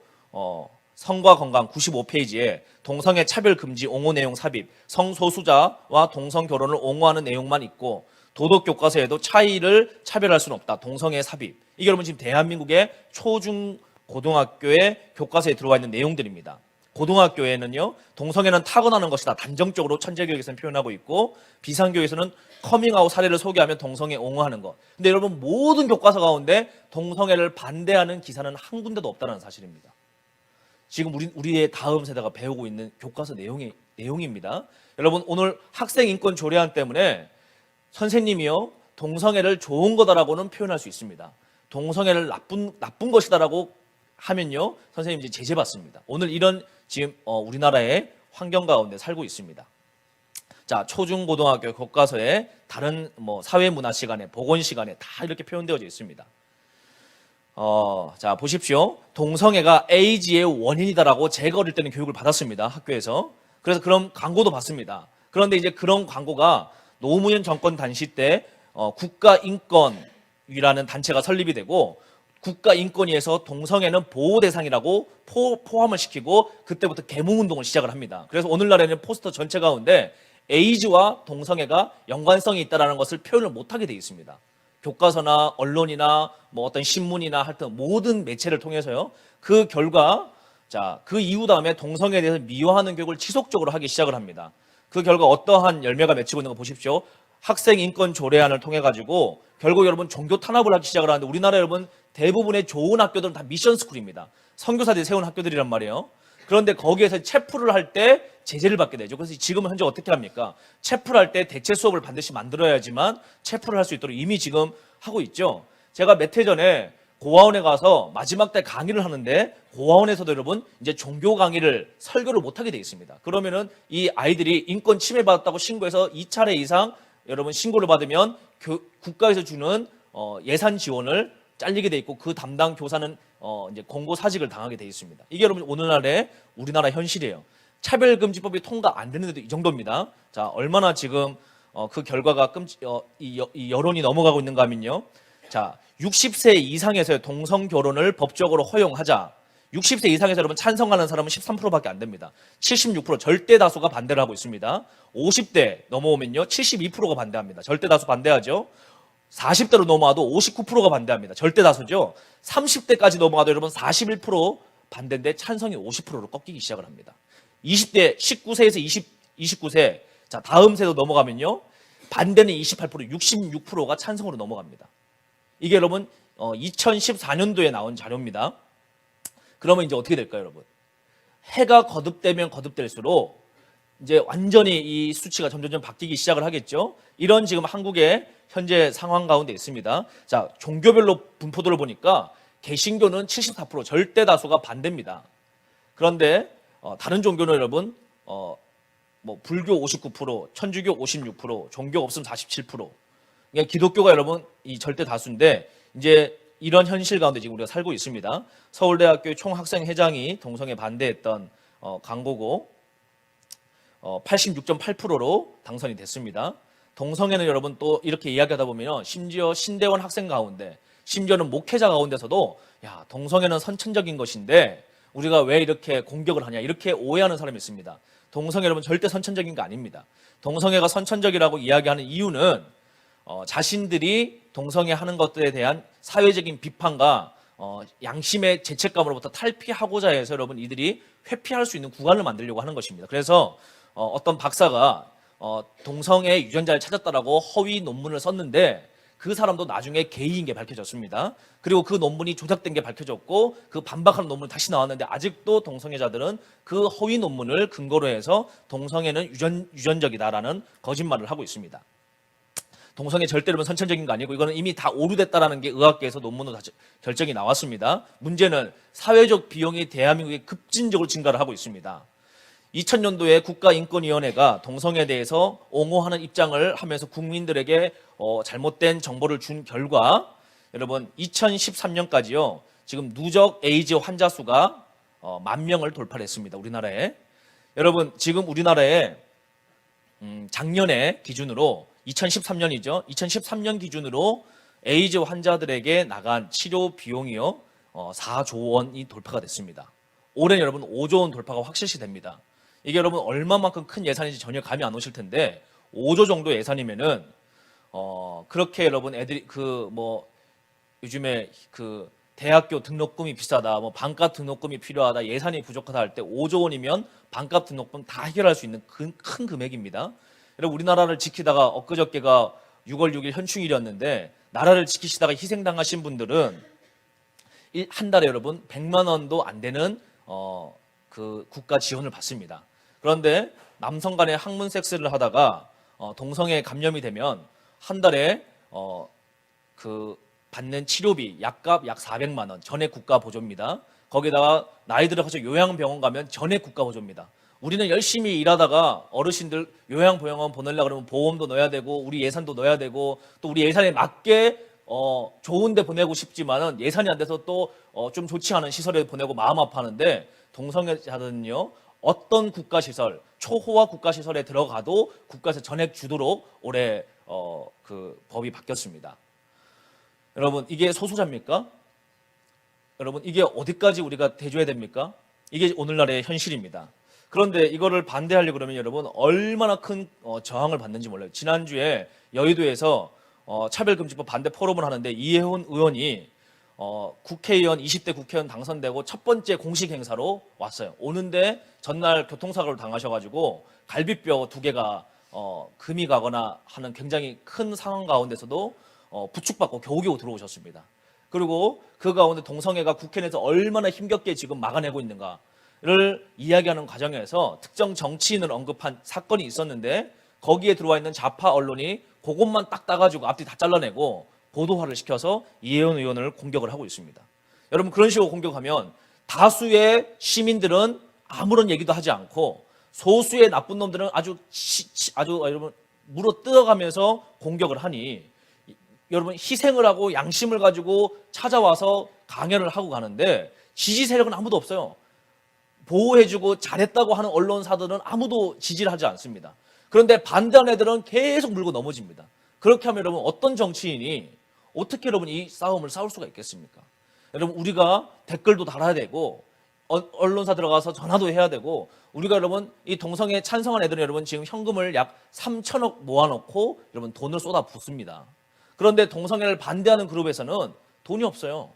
성과 건강 95페이지에 동성애 차별 금지 옹호 내용 삽입, 성소수자와 동성 결혼을 옹호하는 내용만 있고 도덕 교과서에도 차별할 수는 없다. 동성애 삽입. 이게 여러분 지금 대한민국의 초중 고등학교의 교과서에 들어와 있는 내용들입니다. 고등학교에는요, 동성애는 타고나는 것이다. 단정적으로 천재교육에서는 표현하고 있고, 비상교육에서는 커밍아웃 사례를 소개하면 동성애 옹호하는 것. 근데 여러분, 모든 교과서 가운데 동성애를 반대하는 기사는 한 군데도 없다는 사실입니다. 지금 우리의 다음 세대가 배우고 있는 교과서 내용입니다. 여러분, 오늘 학생인권 조례안 때문에 선생님이요, 동성애를 좋은 거다라고는 표현할 수 있습니다. 동성애를 나쁜 것이다라고 하면요, 선생님 이제 제재받습니다. 오늘 이런 지금 우리나라의 환경 가운데 살고 있습니다. 자, 초중고등학교 교과서에 다른 사회문화 시간에, 보건 시간에 다 이렇게 표현되어져 있습니다. 자, 보십시오. 동성애가 에이즈의 원인이다라고 제가 어릴 때는 교육을 받았습니다. 학교에서. 그래서 그런 광고도 봤습니다. 그런데 이제 그런 광고가 노무현 정권 당시 때 국가인권위라는 단체가 설립이 되고, 국가인권위에서 동성애는 보호 대상이라고 포함을 시키고 그때부터 계몽운동을 시작을 합니다. 그래서 오늘날에는 포스터 전체 가운데 에이즈와 동성애가 연관성이 있다는 것을 표현을 못하게 되어 있습니다. 교과서나 언론이나 어떤 신문이나 하여튼 모든 매체를 통해서요. 그 결과, 자, 그 이후 다음에 동성애에 대해서 미화하는 교육을 지속적으로 하기 시작을 합니다. 그 결과 어떠한 열매가 맺히고 있는 거 보십시오. 학생 인권 조례안을 통해 가지고 결국 여러분 종교 탄압을 하기 시작을 하는데, 우리나라 여러분 대부분의 좋은 학교들은 다 미션 스쿨입니다. 선교사들이 세운 학교들이란 말이에요. 그런데 거기에서 체프를 할 때 제재를 받게 되죠. 그래서 지금은 현재 어떻게 합니까? 체프를 할 때 대체 수업을 반드시 만들어야지만 체프를 할 수 있도록 이미 지금 하고 있죠. 제가 몇 해 전에 고아원에 가서 마지막 때 강의를 하는데, 고아원에서도 여러분 이제 종교 강의를 설교를 못하게 돼 있습니다. 그러면은 이 아이들이 인권 침해받았다고 신고해서 2차례 이상 여러분 신고를 받으면 국가에서 주는 예산 지원을 잘리게 돼 있고, 그 담당 교사는 이제 공고 사직을 당하게 돼 있습니다. 이게 여러분 오늘날의 우리나라 현실이에요. 차별금지법이 통과 안 되는데도 이 정도입니다. 자, 얼마나 지금 그 결과가 이 여론이 넘어가고 있는가 하면요. 자, 60세 이상에서의 동성 결혼을 법적으로 허용하자. 60세 이상에서 여러분 찬성하는 사람은 13%밖에 안 됩니다. 76% 절대 다수가 반대를 하고 있습니다. 50대 넘어오면요 72%가 반대합니다. 절대 다수 반대하죠. 40대로 넘어와도 59%가 반대합니다. 절대 다수죠. 30대까지 넘어가도 여러분 41% 반대인데 찬성이 50%로 꺾이기 시작을 합니다. 20대 19세에서 29세, 자, 다음 세도 넘어가면요 반대는 28%, 66%가 찬성으로 넘어갑니다. 이게 여러분 2014년도에 나온 자료입니다. 그러면 이제 어떻게 될까요, 여러분? 해가 거듭되면 거듭될수록 이제 완전히 이 수치가 점점 바뀌기 시작을 하겠죠. 이런 지금 한국의 현재 상황 가운데 있습니다. 자, 종교별로 분포도를 보니까 개신교는 74%, 절대 다수가 반대입니다. 그런데 다른 종교는 여러분 불교 59%, 천주교 56%, 종교 없음 47%. 그러니까 기독교가 여러분 이 절대 다수인데, 이제 이런 현실 가운데 지금 우리가 살고 있습니다. 서울대학교 총학생회장이 동성애 반대했던 광고고 86.8%로 당선이 됐습니다. 동성애는 여러분 또 이렇게 이야기하다 보면 심지어 신대원 학생 가운데, 심지어는 목회자 가운데서도 야, 동성애는 선천적인 것인데 우리가 왜 이렇게 공격을 하냐, 이렇게 오해하는 사람이 있습니다. 동성애 여러분 절대 선천적인 거 아닙니다. 동성애가 선천적이라고 이야기하는 이유는 자신들이 동성애 하는 것들에 대한 사회적인 비판과 양심의 죄책감으로부터 탈피하고자 해서 여러분 이들이 회피할 수 있는 구간을 만들려고 하는 것입니다. 그래서 어떤 박사가 동성애 유전자를 찾았다라고 허위 논문을 썼는데, 그 사람도 나중에 게이인 게 밝혀졌습니다. 그리고 그 논문이 조작된 게 밝혀졌고, 그 반박하는 논문이 다시 나왔는데 아직도 동성애자들은 그 허위 논문을 근거로 해서 동성애는 유전적이다라는 거짓말을 하고 있습니다. 동성애 절대로 선천적인 거 아니고 이거는 이미 다 오류됐다라는 게 의학계에서 논문으로 다 결정이 나왔습니다. 문제는 사회적 비용이 대한민국에 급진적으로 증가를 하고 있습니다. 2000년도에 국가인권위원회가 동성애에 대해서 옹호하는 입장을 하면서 국민들에게 잘못된 정보를 준 결과, 여러분 2013년까지요 지금 누적 에이즈 환자 수가 10,000명을 돌파를 했습니다. 우리나라에. 여러분 지금 우리나라에 작년에 기준으로 2013년이죠. 2013년 기준으로 에이즈 환자들에게 나간 치료 비용이요 4조 원이 돌파가 됐습니다. 올해는 여러분 5조 원 돌파가 확실시 됩니다. 이게 여러분 얼마만큼 큰 예산인지 전혀 감이 안 오실 텐데, 5조 정도 예산이면은 그렇게 여러분 애들이 요즘에 대학교 등록금이 비싸다, 뭐 반값 등록금이 필요하다, 예산이 부족하다 할 때 5조 원이면 반값 등록금 다 해결할 수 있는 큰 금액입니다. 여러분 우리나라를 지키다가 엊그저께가 6월 6일 현충일이었는데 나라를 지키시다가 희생당하신 분들은 한 달에 여러분 100만 원도 안 되는 그 국가 지원을 받습니다. 그런데 남성 간의 학문 섹스를 하다가 동성애에 감염이 되면 한 달에 그 받는 치료비 약값 약 400만 원 전액 국가 보조입니다. 거기다가 나이 들어서 요양병원 가면 전액 국가 보조입니다. 우리는 열심히 일하다가 어르신들 요양보험원 보내려고 그러면 보험도 넣어야 되고 우리 예산도 넣어야 되고 또 우리 예산에 맞게 좋은 데 보내고 싶지만은 예산이 안 돼서 또 좀 좋지 않은 시설에 보내고 마음 아파하는데 동성애자들은요 어떤 국가시설 초호화 국가시설에 들어가도 국가에서 전액 주도록 올해 그 법이 바뀌었습니다. 여러분 이게 소수자입니까? 여러분 이게 어디까지 우리가 대줘야 됩니까? 이게 오늘날의 현실입니다. 그런데 이거를 반대하려고 그러면 여러분 얼마나 큰 저항을 받는지 몰라요. 지난주에 여의도에서 차별금지법 반대 포럼을 하는데 이혜훈 의원이 국회의원 20대 국회의원 당선되고 첫 번째 공식 행사로 왔어요. 오는데 전날 교통사고를 당하셔가지고 갈비뼈 2개가 금이 가거나 하는 굉장히 큰 상황 가운데서도 부축받고 겨우겨우 들어오셨습니다. 그리고 그 가운데 동성애가 국회 내에서 얼마나 힘겹게 지금 막아내고 있는가를 이야기하는 과정에서 특정 정치인을 언급한 사건이 있었는데 거기에 들어와 있는 좌파 언론이 그것만 딱 따가지고 앞뒤 다 잘라내고 보도화를 시켜서 이혜원 의원을 공격을 하고 있습니다. 여러분 그런 식으로 공격하면 다수의 시민들은 아무런 얘기도 하지 않고 소수의 나쁜 놈들은 아주 여러분 물어 뜯어가면서 공격을 하니 여러분 희생을 하고 양심을 가지고 찾아와서 강연을 하고 가는데 지지 세력은 아무도 없어요. 보호해주고 잘했다고 하는 언론사들은 아무도 지지를 하지 않습니다. 그런데 반대하는 애들은 계속 물고 넘어집니다. 그렇게 하면 여러분 어떤 정치인이 어떻게 여러분 이 싸움을 싸울 수가 있겠습니까? 여러분 우리가 댓글도 달아야 되고 언론사 들어가서 전화도 해야 되고 우리가 여러분 이 동성애 찬성한 애들은 여러분 지금 현금을 약 3천억 모아놓고 여러분 돈을 쏟아 붓습니다. 그런데 동성애를 반대하는 그룹에서는 돈이 없어요.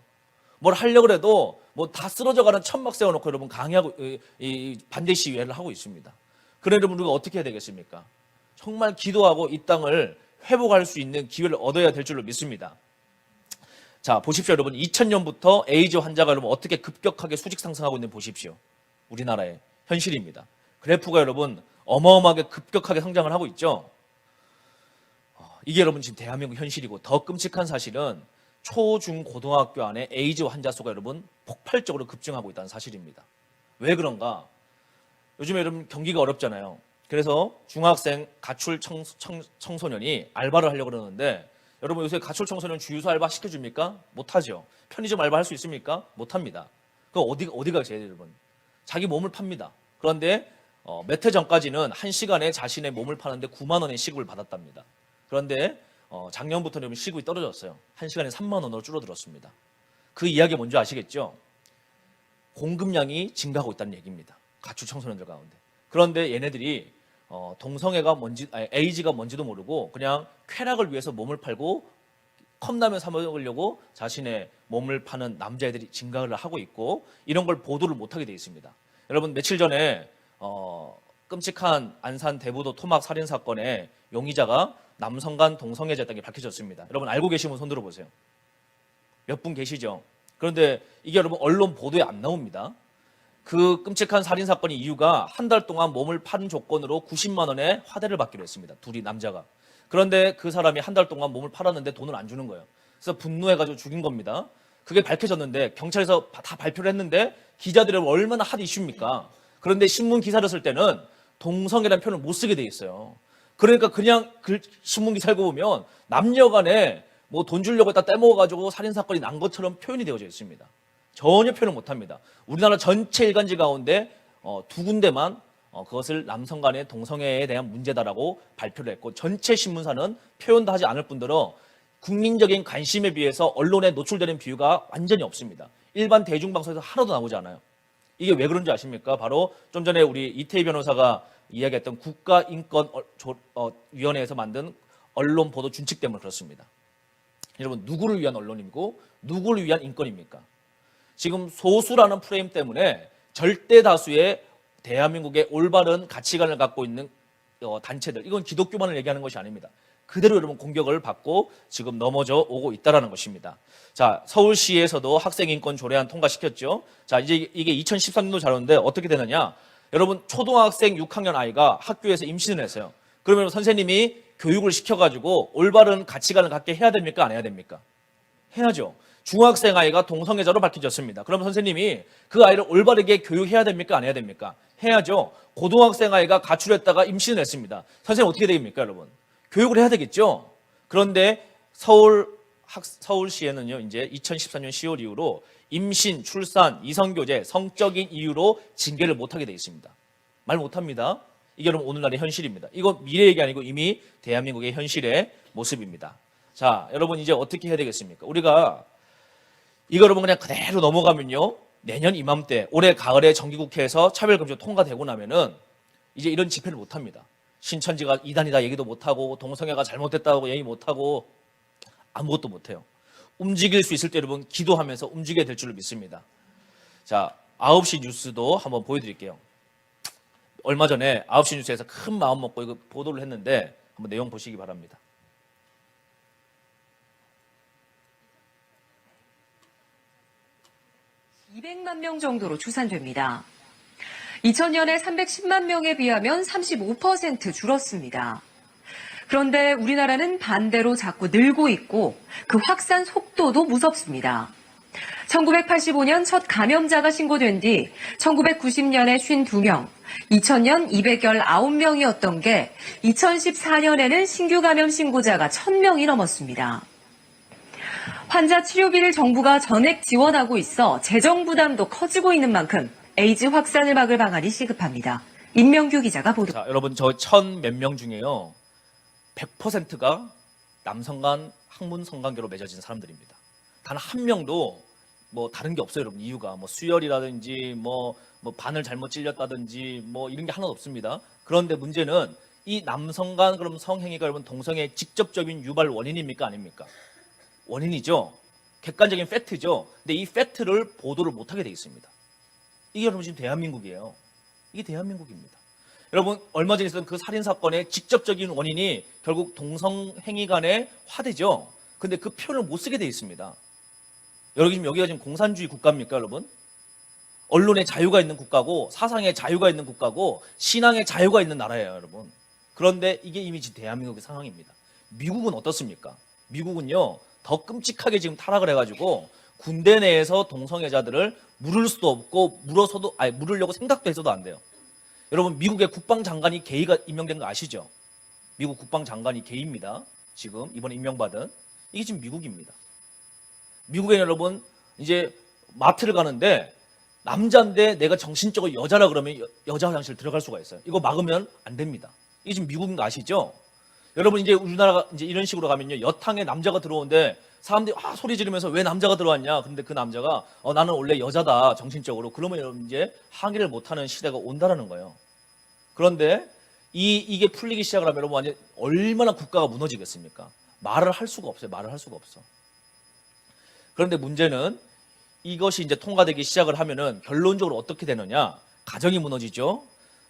뭘 하려고 해도 뭐 다 쓰러져가는 천막 세워놓고 여러분 강의하고 이 반대 시위를 하고 있습니다. 그래 여러분 우리가 어떻게 해야 되겠습니까? 정말 기도하고 이 땅을 회복할 수 있는 기회를 얻어야 될 줄로 믿습니다. 자 보십시오 여러분 2000년부터 에이즈 환자가 여러분 어떻게 급격하게 수직 상승하고 있는지 보십시오. 우리나라의 현실입니다. 그래프가 여러분 어마어마하게 급격하게 성장을 하고 있죠. 이게 여러분 지금 대한민국 현실이고 더 끔찍한 사실은 초, 중, 고등학교 안에 에이즈 환자 수가 여러분 폭발적으로 급증하고 있다는 사실입니다. 왜 그런가? 요즘에 여러분 경기가 어렵잖아요. 그래서 중학생 가출 청소년이 알바를 하려고 그러는데 여러분 요새 가출 청소년 주유소 알바 시켜줍니까? 못하죠. 편의점 알바 할 수 있습니까? 못합니다. 그럼 어디가 제일 여러분? 자기 몸을 팝니다. 그런데 몇 해 전까지는 한 시간에 자신의 몸을 파는데 9만 원의 시급을 받았답니다. 그런데 작년부터는 여러분 시급이 떨어졌어요. 한 시간에 3만 원으로 줄어들었습니다. 그 이야기 뭔지 아시겠죠? 공급량이 증가하고 있다는 얘기입니다. 가출 청소년들 가운데. 그런데 얘네들이 동성애가 뭔지, 에이즈가 뭔지도 모르고 그냥 쾌락을 위해서 몸을 팔고 컵라면 사 먹으려고 자신의 몸을 파는 남자애들이 증가를 하고 있고 이런 걸 보도를 못하게 돼 있습니다. 여러분 며칠 전에 끔찍한 안산 대부도 토막 살인 사건의 용의자가 남성 간 동성애자였다는 게 밝혀졌습니다. 여러분 알고 계시면 손 들어보세요. 몇 분 계시죠? 그런데 이게 여러분 언론 보도에 안 나옵니다. 그 끔찍한 살인 사건의 이유가 한 달 동안 몸을 파는 조건으로 90만 원의 화대를 받기로 했습니다. 둘이 남자가. 그런데 그 사람이 한 달 동안 몸을 팔았는데 돈을 안 주는 거예요. 그래서 분노해가지고 죽인 겁니다. 그게 밝혀졌는데 경찰에서 다 발표를 했는데 기자들이 얼마나 핫 이슈입니까? 그런데 신문 기사를 쓸 때는 동성애라는 표현을 못 쓰게 돼 있어요. 그러니까 그냥 신문 기사 읽어보면 남녀간에 뭐 돈 주려고 했다 떼먹어가지고 살인사건이 난 것처럼 표현이 되어져 있습니다. 전혀 표현을 못합니다. 우리나라 전체 일간지 가운데 2군데만 그것을 남성 간의 동성애에 대한 문제다라고 발표를 했고 전체 신문사는 표현도 하지 않을 뿐더러 국민적인 관심에 비해서 언론에 노출되는 비율가 완전히 없습니다. 일반 대중방송에서 하나도 나오지 않아요. 이게 왜 그런지 아십니까? 바로 좀 전에 우리 이태희 변호사가 이야기했던 국가인권위원회에서 만든 언론 보도 준칙 때문에 그렇습니다. 여러분 누구를 위한 언론이고 누구를 위한 인권입니까? 지금 소수라는 프레임 때문에 절대 다수의 대한민국의 올바른 가치관을 갖고 있는 단체들, 이건 기독교만을 얘기하는 것이 아닙니다. 그대로 여러분 공격을 받고 지금 넘어져 오고 있다는 것입니다. 자, 서울시에서도 학생인권 조례안 통과시켰죠. 자, 이제 이게 2013년도 자료인데 어떻게 되느냐. 여러분, 초등학생 6학년 아이가 학교에서 임신을 했어요. 그러면 선생님이 교육을 시켜가지고 올바른 가치관을 갖게 해야 됩니까? 안 해야 됩니까? 해야죠. 중학생 아이가 동성애자로 밝혀졌습니다. 그럼 선생님이 그 아이를 올바르게 교육해야 됩니까? 안 해야 됩니까? 해야죠. 고등학생 아이가 가출했다가 임신을 했습니다. 선생님 어떻게 됩니까, 여러분? 교육을 해야 되겠죠. 그런데 서울시에는요, 이제 2014년 10월 이후로 임신, 출산, 이성교제, 성적인 이유로 징계를 못하게 돼 있습니다. 말 못합니다. 이게 여러분 오늘날의 현실입니다. 이거 미래 얘기 아니고 이미 대한민국의 현실의 모습입니다. 자, 여러분 이제 어떻게 해야 되겠습니까? 우리가 이거 여러분 그냥 그대로 넘어가면요, 내년 이맘때 올해 가을에 정기국회에서 차별금지 통과되고 나면은 이제 이런 집회를 못합니다. 신천지가 이단이다 얘기도 못하고 동성애가 잘못됐다고 얘기 못하고 아무것도 못해요. 움직일 수 있을 때 여러분 기도하면서 움직여야 될 줄로 믿습니다. 자, 9시 뉴스도 한번 보여드릴게요. 얼마 전에 9시 뉴스에서 큰 마음 먹고 이거 보도를 했는데 한번 내용 보시기 바랍니다. 200만 명 정도로 추산됩니다. 2000년에 310만 명에 비하면 35% 줄었습니다. 그런데 우리나라는 반대로 자꾸 늘고 있고 그 확산 속도도 무섭습니다. 1985년 첫 감염자가 신고된 뒤 1990년에 52명, 2000년 219명이었던 게 2014년에는 신규 감염 신고자가 1000명이 넘었습니다. 환자 치료비를 정부가 전액 지원하고 있어 재정 부담도 커지고 있는 만큼 에이즈 확산을 막을 방안이 시급합니다. 임명규 기자가 보도. 자, 여러분 저 1000 몇 명 중에요, 100%가 남성 간 학문 성관계로 맺어진 사람들입니다. 단 한 명도 뭐 다른 게 없어요, 여러분. 이유가 뭐 수혈이라든지 뭐 바늘 잘못 찔렸다든지 뭐 이런 게 하나도 없습니다. 그런데 문제는 이 남성 간 그럼 성행위가 여러분 동성애 직접적인 유발 원인입니까, 아닙니까? 원인이죠. 객관적인 팩트죠. 근데 이 팩트를 보도를 못하게 돼 있습니다. 이게 여러분 지금 대한민국이에요. 이게 대한민국입니다. 여러분 얼마 전에 있었던 그 살인사건의 직접적인 원인이 결국 동성행위 간의 화대죠. 근데 그 표현을 못 쓰게 돼 있습니다. 여기가 지금 공산주의 국가입니까, 여러분? 언론의 자유가 있는 국가고 사상의 자유가 있는 국가고 신앙의 자유가 있는 나라예요, 여러분. 그런데 이게 이미 지금 대한민국의 상황입니다. 미국은 어떻습니까? 미국은요, 더 끔찍하게 지금 타락을 해가지고 군대 내에서 동성애자들을 물을 수도 없고 물으려고 생각도 해서도 안 돼요. 여러분 미국의 국방장관이 게이가 임명된 거 아시죠? 미국 국방장관이 게이입니다. 지금 이번에 임명받은 이게 지금 미국입니다. 미국에 여러분 이제 마트를 가는데 남자인데 내가 정신적으로 여자라 그러면 여자 화장실 들어갈 수가 있어요. 이거 막으면 안 됩니다. 이게 지금 미국인 거 아시죠? 여러분 이제 우리나라가 이제 이런 식으로 가면요, 여탕에 남자가 들어오는데 사람들이 소리 지르면서 왜 남자가 들어왔냐? 근데 그 남자가 나는 원래 여자다 정신적으로. 그러면 여러분 이제 항의를 못하는 시대가 온다라는 거예요. 그런데 이게 풀리기 시작을 하면 여러분 완전 얼마나 국가가 무너지겠습니까? 말을 할 수가 없어요. 말을 할 수가 없어. 그런데 문제는 이것이 이제 통과되기 시작을 하면은 결론적으로 어떻게 되느냐? 가정이 무너지죠.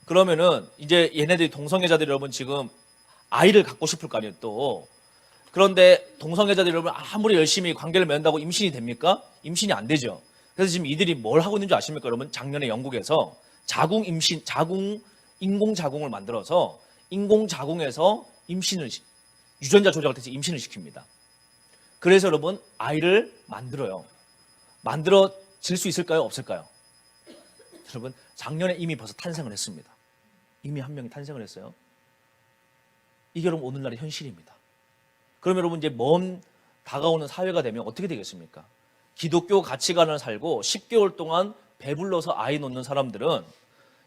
그러면은 이제 얘네들이 동성애자들이 여러분 지금 아이를 갖고 싶을 거 아니에요, 또. 그런데 동성애자들이 여러분 아무리 열심히 관계를 맺는다고 임신이 됩니까? 임신이 안 되죠. 그래서 지금 이들이 뭘 하고 있는 줄 아십니까, 여러분? 작년에 영국에서 인공자궁을 만들어서 인공자궁에서 유전자 조작을 해서 임신을 시킵니다. 그래서 여러분 아이를 만들어요. 만들어질 수 있을까요? 없을까요? 여러분 작년에 이미 벌써 탄생을 했습니다. 이미 한 명이 탄생을 했어요. 이게 여러분 오늘날의 현실입니다. 그럼 여러분 이제 먼 다가오는 사회가 되면 어떻게 되겠습니까? 기독교 가치관을 살고 10개월 동안 배불러서 아이 놓는 사람들은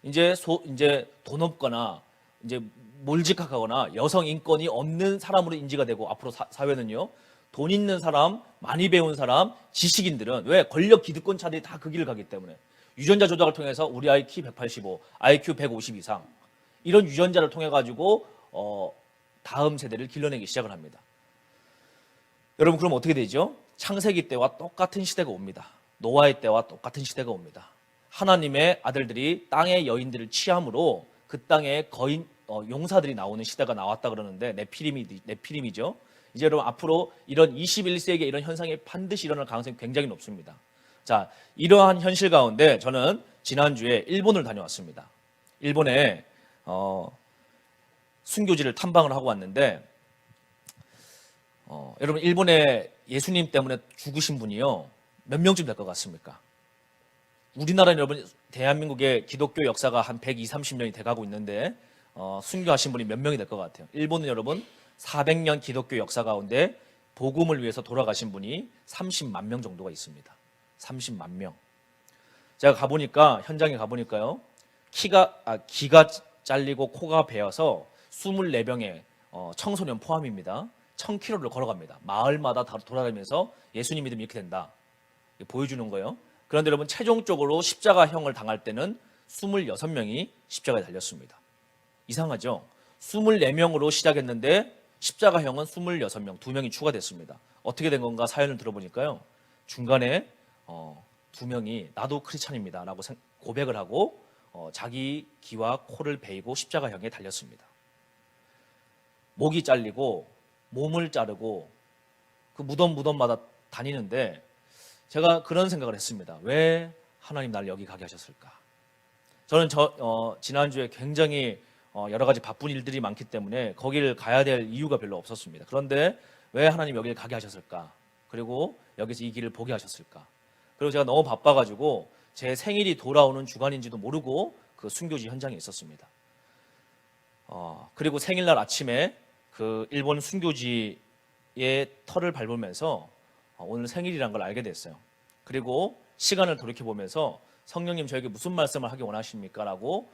이제 돈 없거나 이제 몰직하거나 여성 인권이 없는 사람으로 인지가 되고, 앞으로 사회는요, 돈 있는 사람, 많이 배운 사람, 지식인들은 왜 권력 기득권자들이 다 그 길을 가기 때문에 유전자 조작을 통해서 우리 아이 키 185, IQ 150 이상 이런 유전자를 통해 가지고 다음 세대를 길러내기 시작을 합니다. 여러분 그럼 어떻게 되죠? 창세기 때와 똑같은 시대가 옵니다. 노아의 때와 똑같은 시대가 옵니다. 하나님의 아들들이 땅의 여인들을 취함으로 그 땅에 용사들이 나오는 시대가 나왔다 그러는데 네피림이죠. 이제 여러분 앞으로 이런 21세기에 이런 현상이 반드시 일어날 가능성이 굉장히 높습니다. 자, 이러한 현실 가운데 저는 지난주에 일본을 다녀왔습니다. 일본에 순교지를 탐방을 하고 왔는데 여러분 일본에 예수님 때문에 죽으신 분이요 몇 명쯤 될 것 같습니까? 우리나라는 여러분 대한민국의 기독교 역사가 한 120, 30년이 돼가고 있는데 순교하신 분이 몇 명이 될 것 같아요? 일본은 여러분 400년 기독교 역사 가운데 복음을 위해서 돌아가신 분이 30만 명 정도가 있습니다. 30만 명. 제가 가보니까 현장에 가보니까요 기가 잘리고 코가 베어서 24명의 청소년 포함입니다. 1000km를 걸어갑니다. 마을마다 다 돌아다니면서 예수님 믿으면 이렇게 된다. 보여주는 거예요. 그런데 여러분 최종적으로 십자가형을 당할 때는 26명이 십자가에 달렸습니다. 이상하죠? 24명으로 시작했는데 십자가형은 26명, 2명이 추가됐습니다. 어떻게 된 건가 사연을 들어보니까요. 중간에 2명이 나도 크리스찬입니다 라고 고백을 하고 자기 귀와 코를 베이고 십자가형에 달렸습니다. 목이 잘리고 몸을 자르고 그 무덤마다 다니는데 제가 그런 생각을 했습니다. 왜 하나님 나를 여기 가게 하셨을까? 저는 지난주에 굉장히 여러 가지 바쁜 일들이 많기 때문에 거기를 가야 될 이유가 별로 없었습니다. 그런데 왜 하나님 여기를 가게 하셨을까? 그리고 여기서 이 길을 보게 하셨을까? 그리고 제가 너무 바빠가지고 제 생일이 돌아오는 주간인지도 모르고 그 순교지 현장에 있었습니다. 그리고 생일날 아침에 그 일본 순교지의 터를 밟으면서 오늘 생일이란 걸 알게 됐어요. 그리고 시간을 돌이켜보면서 성령님 저에게 무슨 말씀을 하기 원하십니까? 라고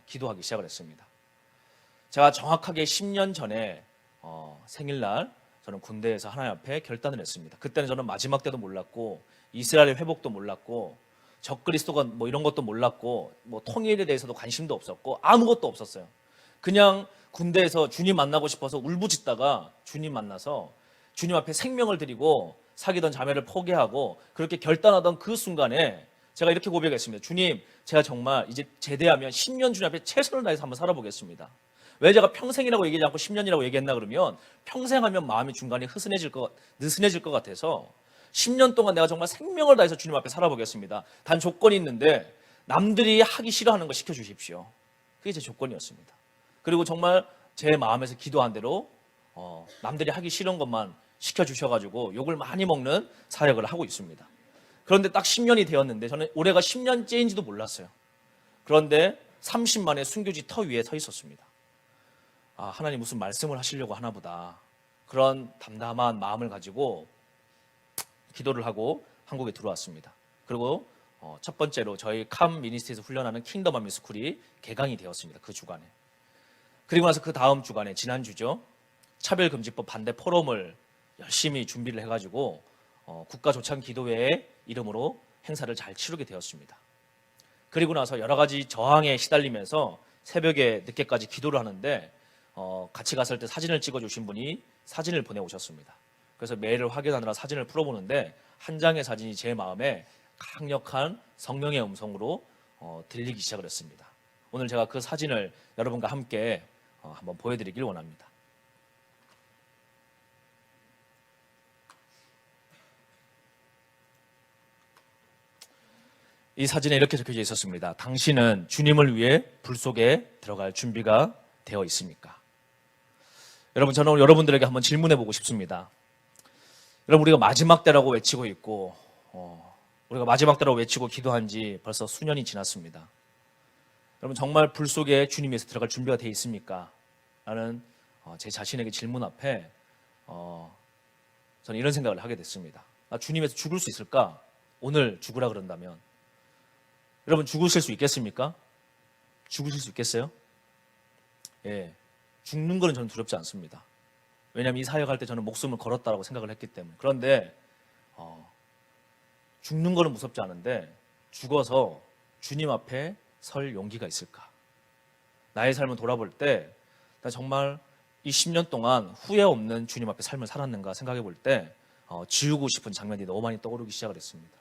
기도하기 시작을 했습니다. 제가 정확하게 10년 전에 생일날 저는 군대에서 하나님 앞에 결단을 했습니다. 그때는 저는 마지막 때도 몰랐고 이스라엘의 회복도 몰랐고 적그리스도가 뭐 이런 것도 몰랐고 뭐 통일에 대해서도 관심도 없었고 아무것도 없었어요. 그냥 군대에서 주님 만나고 싶어서 울부짖다가 주님 만나서 주님 앞에 생명을 드리고 사귀던 자매를 포기하고 그렇게 결단하던 그 순간에 제가 이렇게 고백했습니다. 주님, 제가 정말 이제 제대하면 10년 주님 앞에 최선을 다해서 한번 살아보겠습니다. 왜 제가 평생이라고 얘기하지 않고 10년이라고 얘기했나 그러면 평생 하면 마음이 중간에 느슨해질 것 같아서 10년 동안 내가 정말 생명을 다해서 주님 앞에 살아보겠습니다. 단 조건이 있는데 남들이 하기 싫어하는 거 시켜주십시오. 그게 제 조건이었습니다. 그리고 정말 제 마음에서 기도한 대로 남들이 하기 싫은 것만 시켜주셔가지고 욕을 많이 먹는 사역을 하고 있습니다. 그런데 딱 10년이 되었는데 저는 올해가 10년째인지도 몰랐어요. 그런데 30만의 순교지 터 위에 서 있었습니다. 아, 하나님 무슨 말씀을 하시려고 하나 보다. 그런 담담한 마음을 가지고 기도를 하고 한국에 들어왔습니다. 그리고 첫 번째로 저희 캄 미니스트리에서 훈련하는 킹덤 아미 스쿨이 개강이 되었습니다. 그 주간에. 그리고 나서 그 다음 주간에 지난주죠. 차별금지법 반대 포럼을 열심히 준비를 해가지고 국가조찬기도회의 이름으로 행사를 잘 치르게 되었습니다. 그리고 나서 여러 가지 저항에 시달리면서 새벽에 늦게까지 기도를 하는데 같이 갔을 때 사진을 찍어주신 분이 사진을 보내오셨습니다. 그래서 메일을 확인하느라 사진을 풀어보는데 한 장의 사진이 제 마음에 강력한 성령의 음성으로 들리기 시작을 했습니다. 오늘 제가 그 사진을 여러분과 함께 한번 보여드리길 원합니다. 이 사진에 이렇게 적혀져 있었습니다. 당신은 주님을 위해 불 속에 들어갈 준비가 되어 있습니까? 여러분, 저는 오늘 여러분들에게 한번 질문해 보고 싶습니다. 여러분, 우리가 마지막 때라고 외치고 있고 우리가 마지막 때라고 외치고 기도한 지 벌써 수년이 지났습니다. 여러분, 정말 불 속에 주님에서 들어갈 준비가 되어 있습니까? 라는 제 자신에게 질문 앞에 저는 이런 생각을 하게 됐습니다. 나 주님에서 죽을 수 있을까? 오늘 죽으라 그런다면 여러분, 죽으실 수 있겠습니까? 죽으실 수 있겠어요? 예, 죽는 거는 저는 두렵지 않습니다. 왜냐하면 이 사역할 때 저는 목숨을 걸었다라고 생각을 했기 때문에. 그런데 죽는 거는 무섭지 않은데 죽어서 주님 앞에 설 용기가 있을까? 나의 삶을 돌아볼 때 나 정말 이 10년 동안 후회 없는 주님 앞에 삶을 살았는가 생각해 볼 때 지우고 싶은 장면이 너무 많이 떠오르기 시작을 했습니다.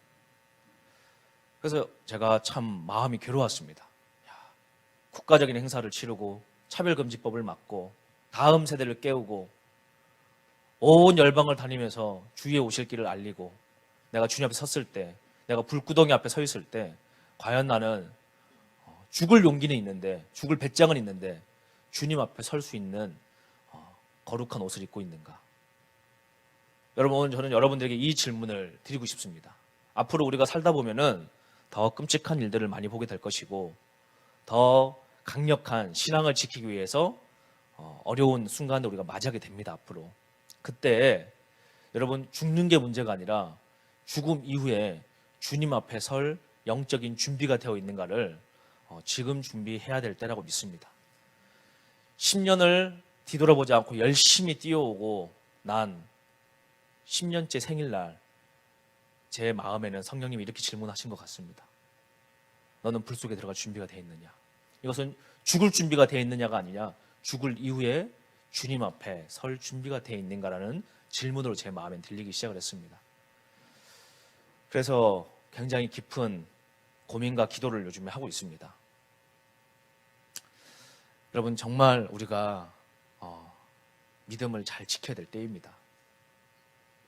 그래서 제가 참 마음이 괴로웠습니다. 야, 국가적인 행사를 치르고 차별금지법을 막고 다음 세대를 깨우고 온 열방을 다니면서 주위에 오실 길을 알리고 내가 주님 앞에 섰을 때, 내가 불구덩이 앞에 서 있을 때 과연 나는 죽을 용기는 있는데, 죽을 배짱은 있는데 주님 앞에 설 수 있는 거룩한 옷을 입고 있는가? 여러분, 저는 여러분들에게 이 질문을 드리고 싶습니다. 앞으로 우리가 살다 보면은 더 끔찍한 일들을 많이 보게 될 것이고 더 강력한 신앙을 지키기 위해서 어려운 순간을 우리가 맞이하게 됩니다. 앞으로. 그때 여러분, 죽는 게 문제가 아니라 죽음 이후에 주님 앞에 설 영적인 준비가 되어 있는가를 지금 준비해야 될 때라고 믿습니다. 10년을 뒤돌아보지 않고 열심히 뛰어오고 난 10년째 생일날 제 마음에는 성령님이 이렇게 질문하신 것 같습니다. 너는 불 속에 들어갈 준비가 되어 있느냐? 이것은 죽을 준비가 되어 있느냐가 아니냐, 죽을 이후에 주님 앞에 설 준비가 되어 있는가라는 질문으로 제 마음에 들리기 시작을 했습니다. 그래서 굉장히 깊은 고민과 기도를 요즘에 하고 있습니다. 여러분, 정말 우리가 믿음을 잘 지켜야 될 때입니다.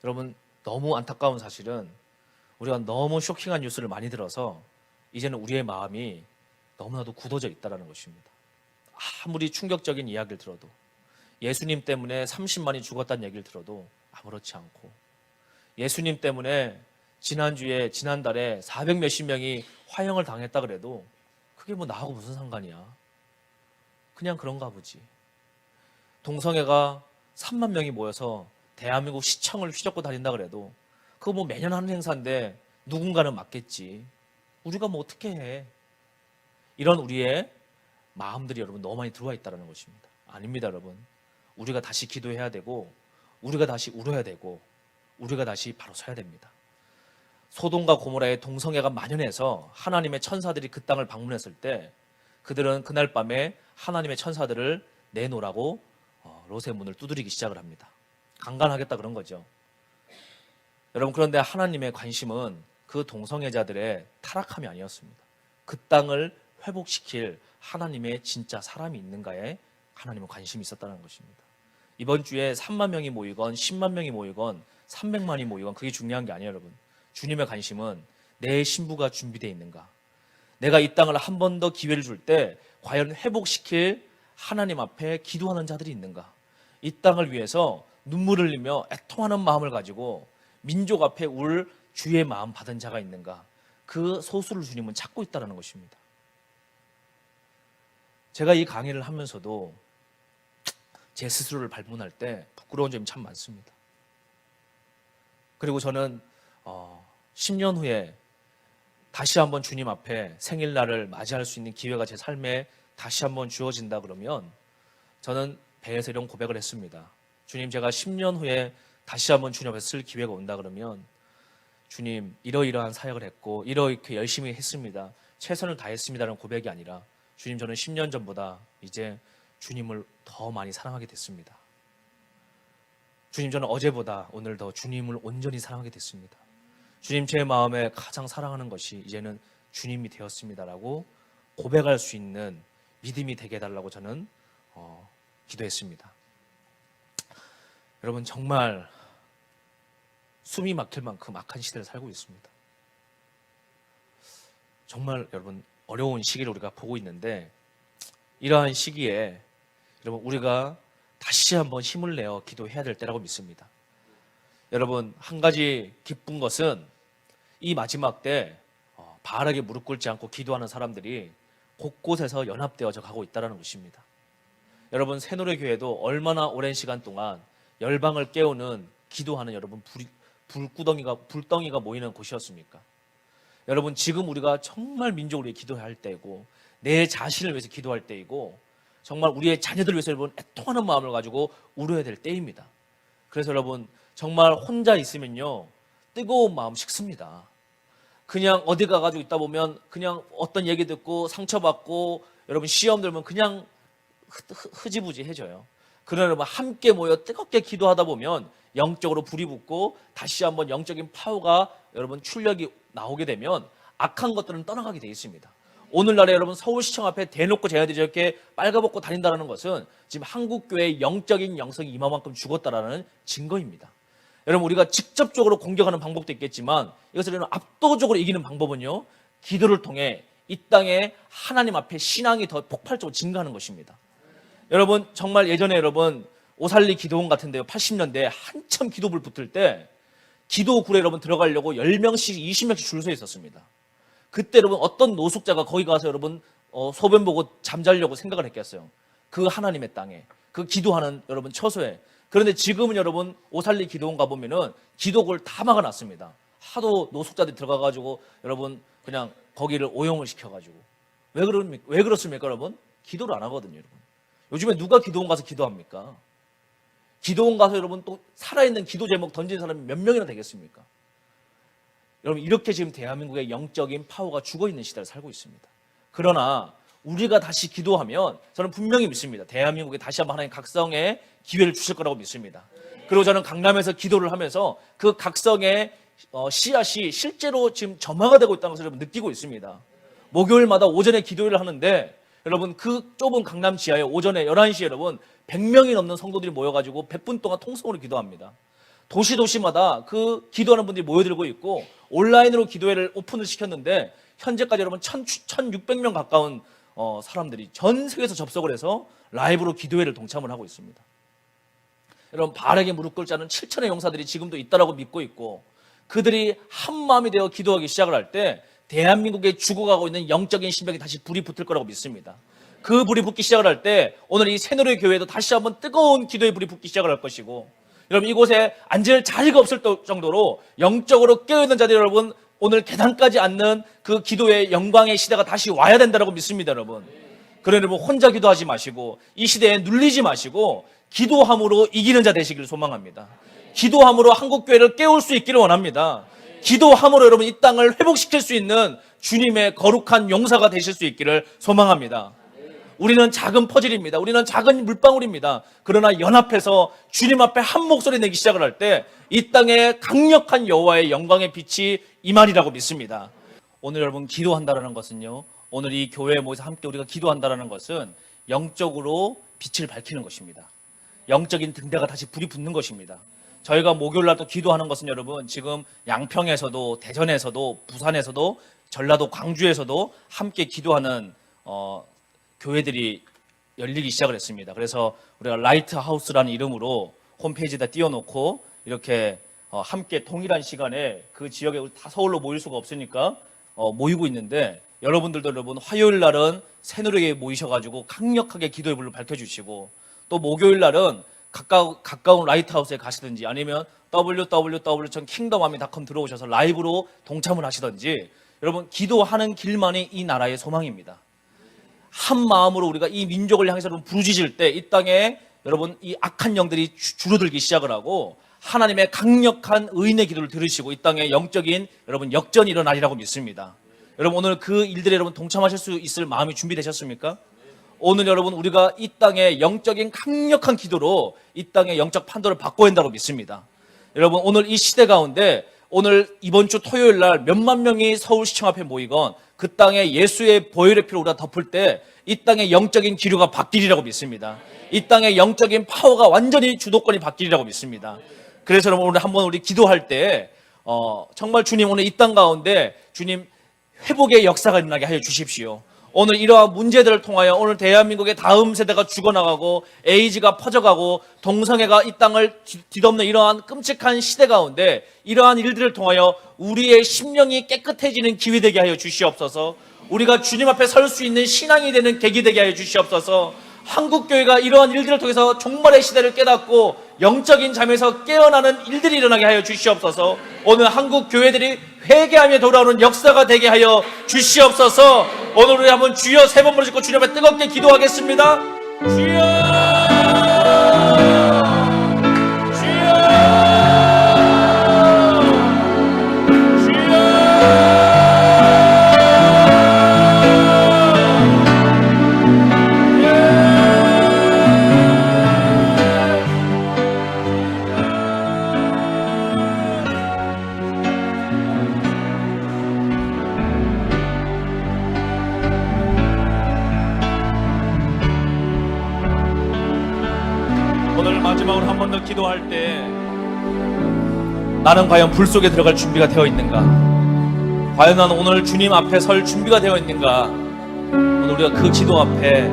여러분, 너무 안타까운 사실은 우리가 너무 쇼킹한 뉴스를 많이 들어서 이제는 우리의 마음이 너무나도 굳어져 있다는 것입니다. 아무리 충격적인 이야기를 들어도, 예수님 때문에 30만이 죽었다는 얘기를 들어도 아무렇지 않고, 예수님 때문에 지난달에 400 몇십 명이 화형을 당했다 그래도 그게 뭐 나하고 무슨 상관이야. 그냥 그런가 보지. 동성애가 3만 명이 모여서 대한민국 시청을 휘젓고 다닌다 그래도 그거 뭐 매년 하는 행사인데 누군가는 맞겠지. 우리가 뭐 어떻게 해. 이런 우리의 마음들이 여러분 너무 많이 들어와 있다는 것입니다. 아닙니다, 여러분. 우리가 다시 기도해야 되고, 우리가 다시 울어야 되고, 우리가 다시 바로 서야 됩니다. 소돔과 고모라의 동성애가 만연해서 하나님의 천사들이 그 땅을 방문했을 때 그들은 그날 밤에 하나님의 천사들을 내놓으라고 롯의 문을 두드리기 시작을 합니다. 강간하겠다 그런 거죠. 여러분, 그런데 하나님의 관심은 그 동성애자들의 타락함이 아니었습니다. 그 땅을 회복시킬 하나님의 진짜 사람이 있는가에 하나님은 관심이 있었다는 것입니다. 이번 주에 3만 명이 모이건 10만 명이 모이건 300만이 모이건 그게 중요한 게 아니에요, 여러분. 주님의 관심은 내 신부가 준비되어 있는가, 내가 이 땅을 한 번 더 기회를 줄 때 과연 회복시킬 하나님 앞에 기도하는 자들이 있는가, 이 땅을 위해서 눈물을 흘리며 애통하는 마음을 가지고 민족 앞에 울 주의 마음 받은 자가 있는가, 그 소수를 주님은 찾고 있다는 것입니다. 제가 이 강의를 하면서도 제 스스로를 발문할 때 부끄러운 점이 참 많습니다. 그리고 저는 10년 후에 다시 한번 주님 앞에 생일날을 맞이할 수 있는 기회가 제 삶에 다시 한번 주어진다 그러면 저는 배에서 이런 고백을 했습니다. 주님, 제가 10년 후에 다시 한번 주님 앞에 쓸 기회가 온다 그러면 주님, 이러이러한 사역을 했고 이렇게 열심히 했습니다, 최선을 다했습니다라는 고백이 아니라 주님, 저는 10년 전보다 이제 주님을 더 많이 사랑하게 됐습니다. 주님, 저는 어제보다 오늘 더 주님을 온전히 사랑하게 됐습니다. 주님, 제 마음에 가장 사랑하는 것이 이제는 주님이 되었습니다라고 고백할 수 있는 믿음이 되게 해달라고 저는 기도했습니다. 여러분, 정말 숨이 막힐 만큼 악한 시대를 살고 있습니다. 정말 여러분 어려운 시기를 우리가 보고 있는데, 이러한 시기에 여러분 우리가 다시 한번 힘을 내어 기도해야 될 때라고 믿습니다. 여러분, 한 가지 기쁜 것은 이 마지막 때 바알에게 무릎 꿇지 않고 기도하는 사람들이 곳곳에서 연합되어져 가고 있다는 것입니다. 여러분, 새노래교회도 얼마나 오랜 시간 동안 열방을 깨우는 기도하는 여러분 불덩이가 모이는 곳이었습니까? 여러분, 지금 우리가 정말 민족을 위해 기도해야 할 때이고 내 자신을 위해서 기도할 때이고 정말 우리의 자녀들을 위해서 여러분 애통하는 마음을 가지고 울어야 될 때입니다. 그래서 여러분, 정말 혼자 있으면요 뜨거운 마음 식습니다. 그냥 어디 가가지고 있다 보면 그냥 어떤 얘기 듣고 상처받고 여러분 시험 들면 그냥 흐지부지해져요. 그러나 여러분 함께 모여 뜨겁게 기도하다 보면 영적으로 불이 붙고 다시 한번 영적인 파워가 여러분 출력이 나오게 되면 악한 것들은 떠나가게 돼 있습니다. 오늘날에 여러분 서울시청 앞에 대놓고 쟤네들이 저렇게 빨가벗고 다닌다는 것은 지금 한국교회의 영적인 영성이 이만큼 죽었다라는 증거입니다. 여러분 우리가 직접적으로 공격하는 방법도 있겠지만 이것을 여러분 압도적으로 이기는 방법은요, 기도를 통해 이 땅에 하나님 앞에 신앙이 더 폭발적으로 증가하는 것입니다. 여러분 정말 예전에 여러분 오살리 기도원 같은데요, 80년대에 한참 기도불 붙을 때 기도굴에 여러분 들어가려고 10명씩 20명씩 줄 서 있었습니다. 그때 여러분 어떤 노숙자가 거기 가서 여러분 소변 보고 잠자려고 생각을 했겠어요. 그 하나님의 땅에, 그 기도하는 여러분 처소에. 그런데 지금은 여러분 오살리 기도원 가보면은 기도굴 다 막아놨습니다. 하도 노숙자들이 들어가가지고 여러분 그냥 거기를 오용을 시켜가지고. 왜 그렇습니까 여러분? 기도를 안 하거든요 여러분. 요즘에 누가 기도원 가서 기도합니까? 기도원 가서 여러분 또 살아있는 기도 제목 던진 사람이 몇 명이나 되겠습니까? 여러분 이렇게 지금 대한민국의 영적인 파워가 죽어있는 시대를 살고 있습니다. 그러나 우리가 다시 기도하면 저는 분명히 믿습니다. 대한민국에 다시 한번 하나님 각성의 기회를 주실 거라고 믿습니다. 그리고 저는 강남에서 기도를 하면서 그 각성의 씨앗이 실제로 지금 점화가 되고 있다는 것을 여러분 느끼고 있습니다. 목요일마다 오전에 기도회를 하는데 여러분 그 좁은 강남 지하에 오전에 11시에 여러분 100명이 넘는 성도들이 모여가지고 100분 동안 통성으로 기도합니다. 도시마다 그 기도하는 분들이 모여들고 있고 온라인으로 기도회를 오픈을 시켰는데 현재까지 여러분 1600명 가까운 사람들이 전 세계에서 접속을 해서 라이브로 기도회를 동참을 하고 있습니다. 여러분 바알에게 무릎 꿇지 않은 7천의 용사들이 지금도 있다라고 믿고 있고 그들이 한 마음이 되어 기도하기 시작을 할 때 대한민국에 죽어가고 있는 영적인 신명이 다시 불이 붙을 거라고 믿습니다. 그 불이 붙기 시작을 할 때 오늘 이 새노래 교회도 다시 한번 뜨거운 기도의 불이 붙기 시작을 할 것이고 여러분 이곳에 앉을 자리가 없을 정도로 영적으로 깨어있는 자들이 여러분 오늘 계단까지 앉는 그 기도의 영광의 시대가 다시 와야 된다고 믿습니다 여러분. 그러니 여러분 혼자 기도하지 마시고 이 시대에 눌리지 마시고 기도함으로 이기는 자 되시기를 소망합니다. 기도함으로 한국교회를 깨울 수 있기를 원합니다. 기도함으로 여러분 이 땅을 회복시킬 수 있는 주님의 거룩한 용사가 되실 수 있기를 소망합니다. 우리는 작은 퍼즐입니다. 우리는 작은 물방울입니다. 그러나 연합해서 주님 앞에 한 목소리 내기 시작을 할 때 이 땅에 강력한 여호와의 영광의 빛이 임하리라고 믿습니다. 오늘 여러분 기도한다라는 것은요, 오늘 이 교회에 모여서 함께 우리가 기도한다라는 것은 영적으로 빛을 밝히는 것입니다. 영적인 등대가 다시 불이 붙는 것입니다. 저희가 목요일날 또 기도하는 것은 여러분 지금 양평에서도 대전에서도 부산에서도 전라도 광주에서도 함께 기도하는 교회들이 열리기 시작을 했습니다. 그래서 우리가 라이트하우스라는 이름으로 홈페이지에다 띄워놓고 이렇게 함께 동일한 시간에 그 지역에 다 서울로 모일 수가 없으니까 모이고 있는데 여러분들도 여러분 화요일 날은 새누리에 모이셔가지고 강력하게 기도의 불을 밝혀주시고 또 목요일 날은 가까운 라이트하우스에 가시든지 아니면 www.kingdomarmy.com 들어오셔서 라이브로 동참을 하시든지 여러분 기도하는 길만이 이 나라의 소망입니다. 한 마음으로 우리가 이 민족을 향해서 여러분 부르짖을 때 이 땅에 여러분 이 악한 영들이 줄어들기 시작을 하고 하나님의 강력한 의인의 기도를 들으시고 이 땅에 영적인 여러분 역전이 일어나리라고 믿습니다. 여러분 오늘 그 일들에 여러분 동참하실 수 있을 마음이 준비되셨습니까? 오늘 여러분 우리가 이 땅에 영적인 강력한 기도로 이 땅의 영적 판도를 바꿔야 한다고 믿습니다. 여러분 오늘 이 시대 가운데 오늘 이번 주 토요일 날 몇만 명이 서울시청 앞에 모이건 그 땅에 예수의 보혈의 피로 우리가 덮을 때 이 땅의 영적인 기류가 바뀌리라고 믿습니다. 이 땅의 영적인 파워가 완전히 주도권이 바뀌리라고 믿습니다. 그래서 여러분 오늘 한번 우리 기도할 때 정말 주님 오늘 이 땅 가운데 주님 회복의 역사가 일어나게 하여 주십시오. 오늘 이러한 문제들을 통하여 오늘 대한민국의 다음 세대가 죽어나가고 에이즈가 퍼져가고 동성애가 이 땅을 뒤덮는 이러한 끔찍한 시대 가운데 이러한 일들을 통하여 우리의 심령이 깨끗해지는 기회 되게 하여 주시옵소서. 우리가 주님 앞에 설 수 있는 신앙이 되는 계기 되게 하여 주시옵소서. 한국교회가 이러한 일들을 통해서 종말의 시대를 깨닫고 영적인 잠에서 깨어나는 일들이 일어나게 하여 주시옵소서. 오늘 한국 교회들이 회개하며 돌아오는 역사가 되게 하여 주시옵소서. 오늘 우리 한번 주여 세 번 부르짖고 주님 앞에 뜨겁게 기도하겠습니다. 주여! 한 번 더 기도할 때 나는 과연 불 속에 들어갈 준비가 되어 있는가? 과연 나는 오늘 주님 앞에 설 준비가 되어 있는가? 오늘 우리가 그 기도 앞에,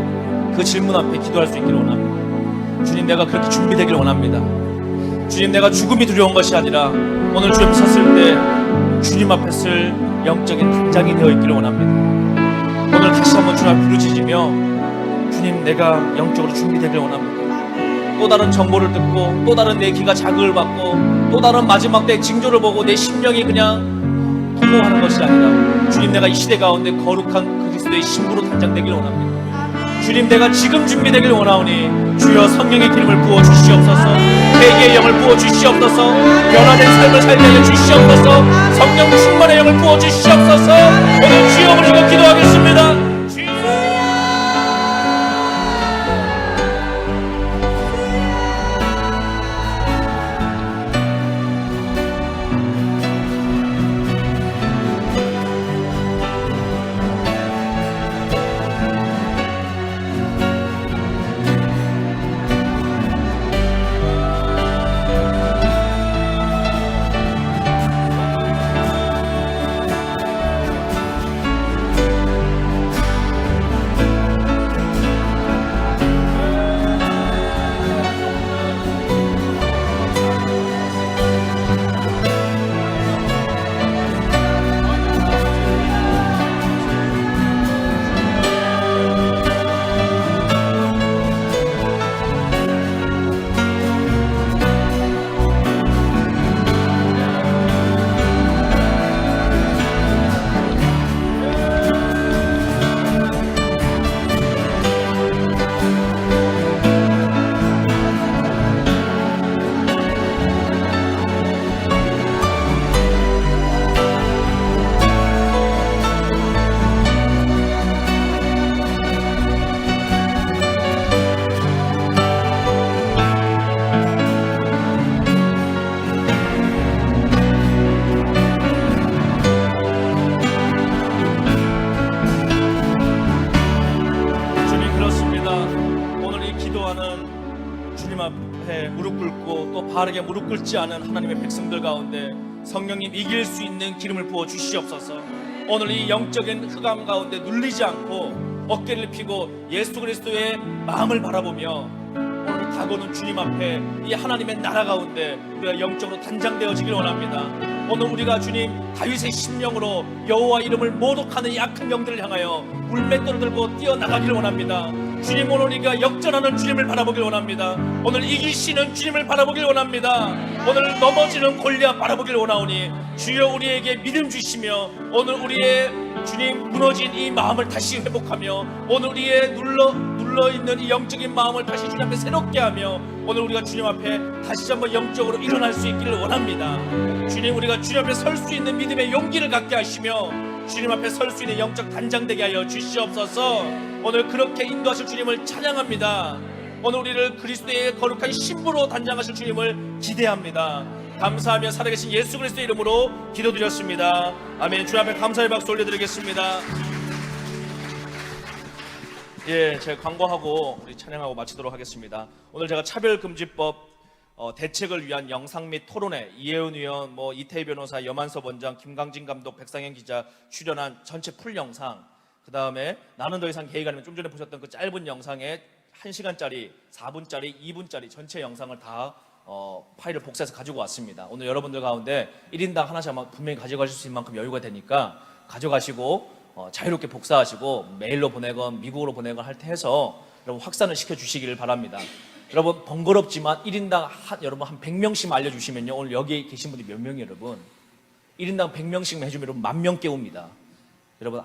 그 질문 앞에 기도할 수 있기를 원합니다. 주님, 내가 그렇게 준비되기를 원합니다. 주님, 내가 죽음이 두려운 것이 아니라 오늘 주님 섰을 때 주님 앞에 쓸 영적인 단장이 되어 있기를 원합니다. 오늘 다시 한번 주님 앞에 부르짖으며 주님, 내가 영적으로 준비되기를 원합니다. 또 다른 정보를 듣고 또 다른 내 귀가 자극을 받고 또 다른 마지막 때 징조를 보고 내 심령이 그냥 통곡하는 것이 아니라 주님, 내가 이 시대 가운데 거룩한 그리스도의 신부로 단장되기를 원합니다. 주님, 내가 지금 준비되기를 원하오니 주여 성령의 기름을 부어 주시옵소서, 회개의 영을 부어 주시옵소서, 변화된 삶을 살게 하여 주시옵소서, 성령 충만의 영을 부어 주시옵소서. 오늘 주여 부르고 기도하겠습니다. 무릎 꿇고 또 바르게 무릎 꿇지 않은 하나님의 백성들 가운데 성령님 이길 수 있는 기름을 부어 주시옵소서. 오늘 이 영적인 흑암 가운데 눌리지 않고 어깨를 펴고 예수 그리스도의 마음을 바라보며 오늘 다가오는 주님 앞에 이 하나님의 나라 가운데 우리가 영적으로 단장되어지길 원합니다. 오늘 우리가 주님 다윗의 심령으로 여호와 이름을 모독하는 이 악한 영들을 향하여 물맷돌을 들고 뛰어나가기를 원합니다. 주님, 오늘 우리가 역전하는 주님을 바라보길 원합니다. 오늘 이기시는 주님을 바라보길 원합니다. 오늘 넘어지는 골리앗 바라보길 원하오니 주여 우리에게 믿음 주시며 오늘 우리의 주님 무너진 이 마음을 다시 회복하며 오늘 우리의 눌러있는 이 영적인 마음을 다시 주님 앞에 새롭게 하며 오늘 우리가 주님 앞에 다시 한번 영적으로 일어날 수 있기를 원합니다. 주님, 우리가 주님 앞에 설 수 있는 믿음의 용기를 갖게 하시며 주님 앞에 설 수 있는 영적 단장되게 하여 주시옵소서. 오늘 그렇게 인도하실 주님을 찬양합니다. 오늘 우리를 그리스도의 거룩한 신부로 단장하실 주님을 기대합니다. 감사하며 살아계신 예수 그리스도의 이름으로 기도드렸습니다. 아멘. 주님 앞에 감사의 박수 올려드리겠습니다. 예, 제가 광고하고 우리 찬양하고 마치도록 하겠습니다. 오늘 제가 차별금지법 대책을 위한 영상 및 토론회 이혜은 의원, 이태희 변호사, 여만섭 원장, 김강진 감독, 백상현 기자 출연한 전체 풀 영상, 그 다음에 나는 더 이상 개의가 아니면 좀 전에 보셨던 그 짧은 영상에 1시간짜리, 4분짜리, 2분짜리 전체 영상을 다 파일을 복사해서 가지고 왔습니다. 오늘 여러분들 가운데 1인당 하나씩 아마 분명히 가져가실 수 있는 만큼 여유가 되니까 가져가시고 자유롭게 복사하시고 메일로 보내건 미국으로 보내건 할 때 해서 여러분 확산을 시켜주시기를 바랍니다. 여러분 번거롭지만 1인당 여러분 한 100명씩 알려주시면요, 오늘 여기 계신 분들이 몇 명이에요 여러분? 1인당 100명씩 해주면 여러분 10,000명 깨웁니다. 여러분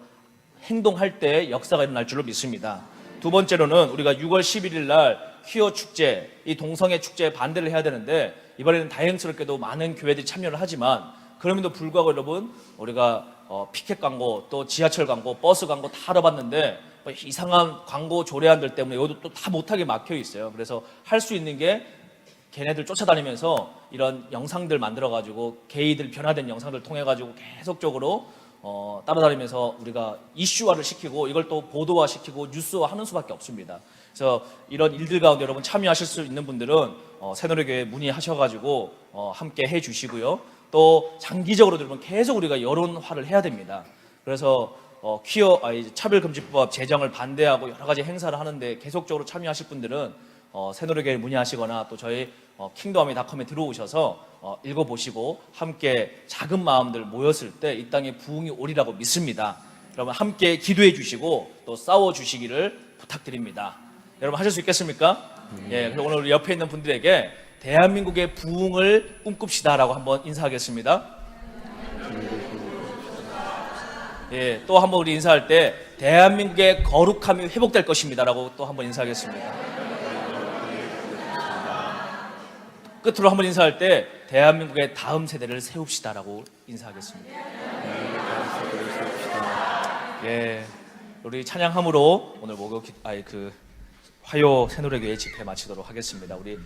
행동할 때 역사가 일어날 줄로 믿습니다. 두 번째로는 우리가 6월 11일 날 퀴어 축제, 이 동성애 축제에 반대를 해야 되는데 이번에는 다행스럽게도 많은 교회들이 참여를 하지만 그럼에도 불구하고 여러분 우리가 피켓 광고, 또 지하철 광고, 버스 광고 다 알아봤는데 이상한 광고 조례안들 때문에 여기도 또 다 못하게 막혀 있어요. 그래서 할 수 있는 게 걔네들 쫓아다니면서 이런 영상들 만들어가지고 게이들 변화된 영상들 통해가지고 계속적으로 따라다니면서 우리가 이슈화를 시키고 이걸 또 보도화 시키고 뉴스화하는 수밖에 없습니다. 그래서 이런 일들 가운데 여러분 참여하실 수 있는 분들은 새노래교회 문의하셔가지고 함께 해주시고요. 또 장기적으로 여러분 계속 우리가 여론화를 해야 됩니다. 그래서 차별금지법 제정을 반대하고 여러 가지 행사를 하는데 계속적으로 참여하실 분들은 새노래교회 문의하시거나 또 저희 킹덤아미닷컴에 들어오셔서 읽어보시고 함께 작은 마음들 모였을 때 이 땅에 부흥이 오리라고 믿습니다. 여러분 함께 기도해 주시고 또 싸워 주시기를 부탁드립니다. 여러분 하실 수 있겠습니까? 예, 그래서 오늘 우리 옆에 있는 분들에게 대한민국의 부흥을 꿈꿉시다라고 한번 인사하겠습니다. 예, 또 한번 우리 인사할 때 대한민국의 거룩함이 회복될 것입니다라고 또 한번 인사하겠습니다. 끝으로 한번 인사할 때 대한민국의 다음 세대를 세웁시다라고 인사하겠습니다. 예, 우리 찬양함으로 오늘 화요 새노래교회 집회 마치도록 하겠습니다. 우리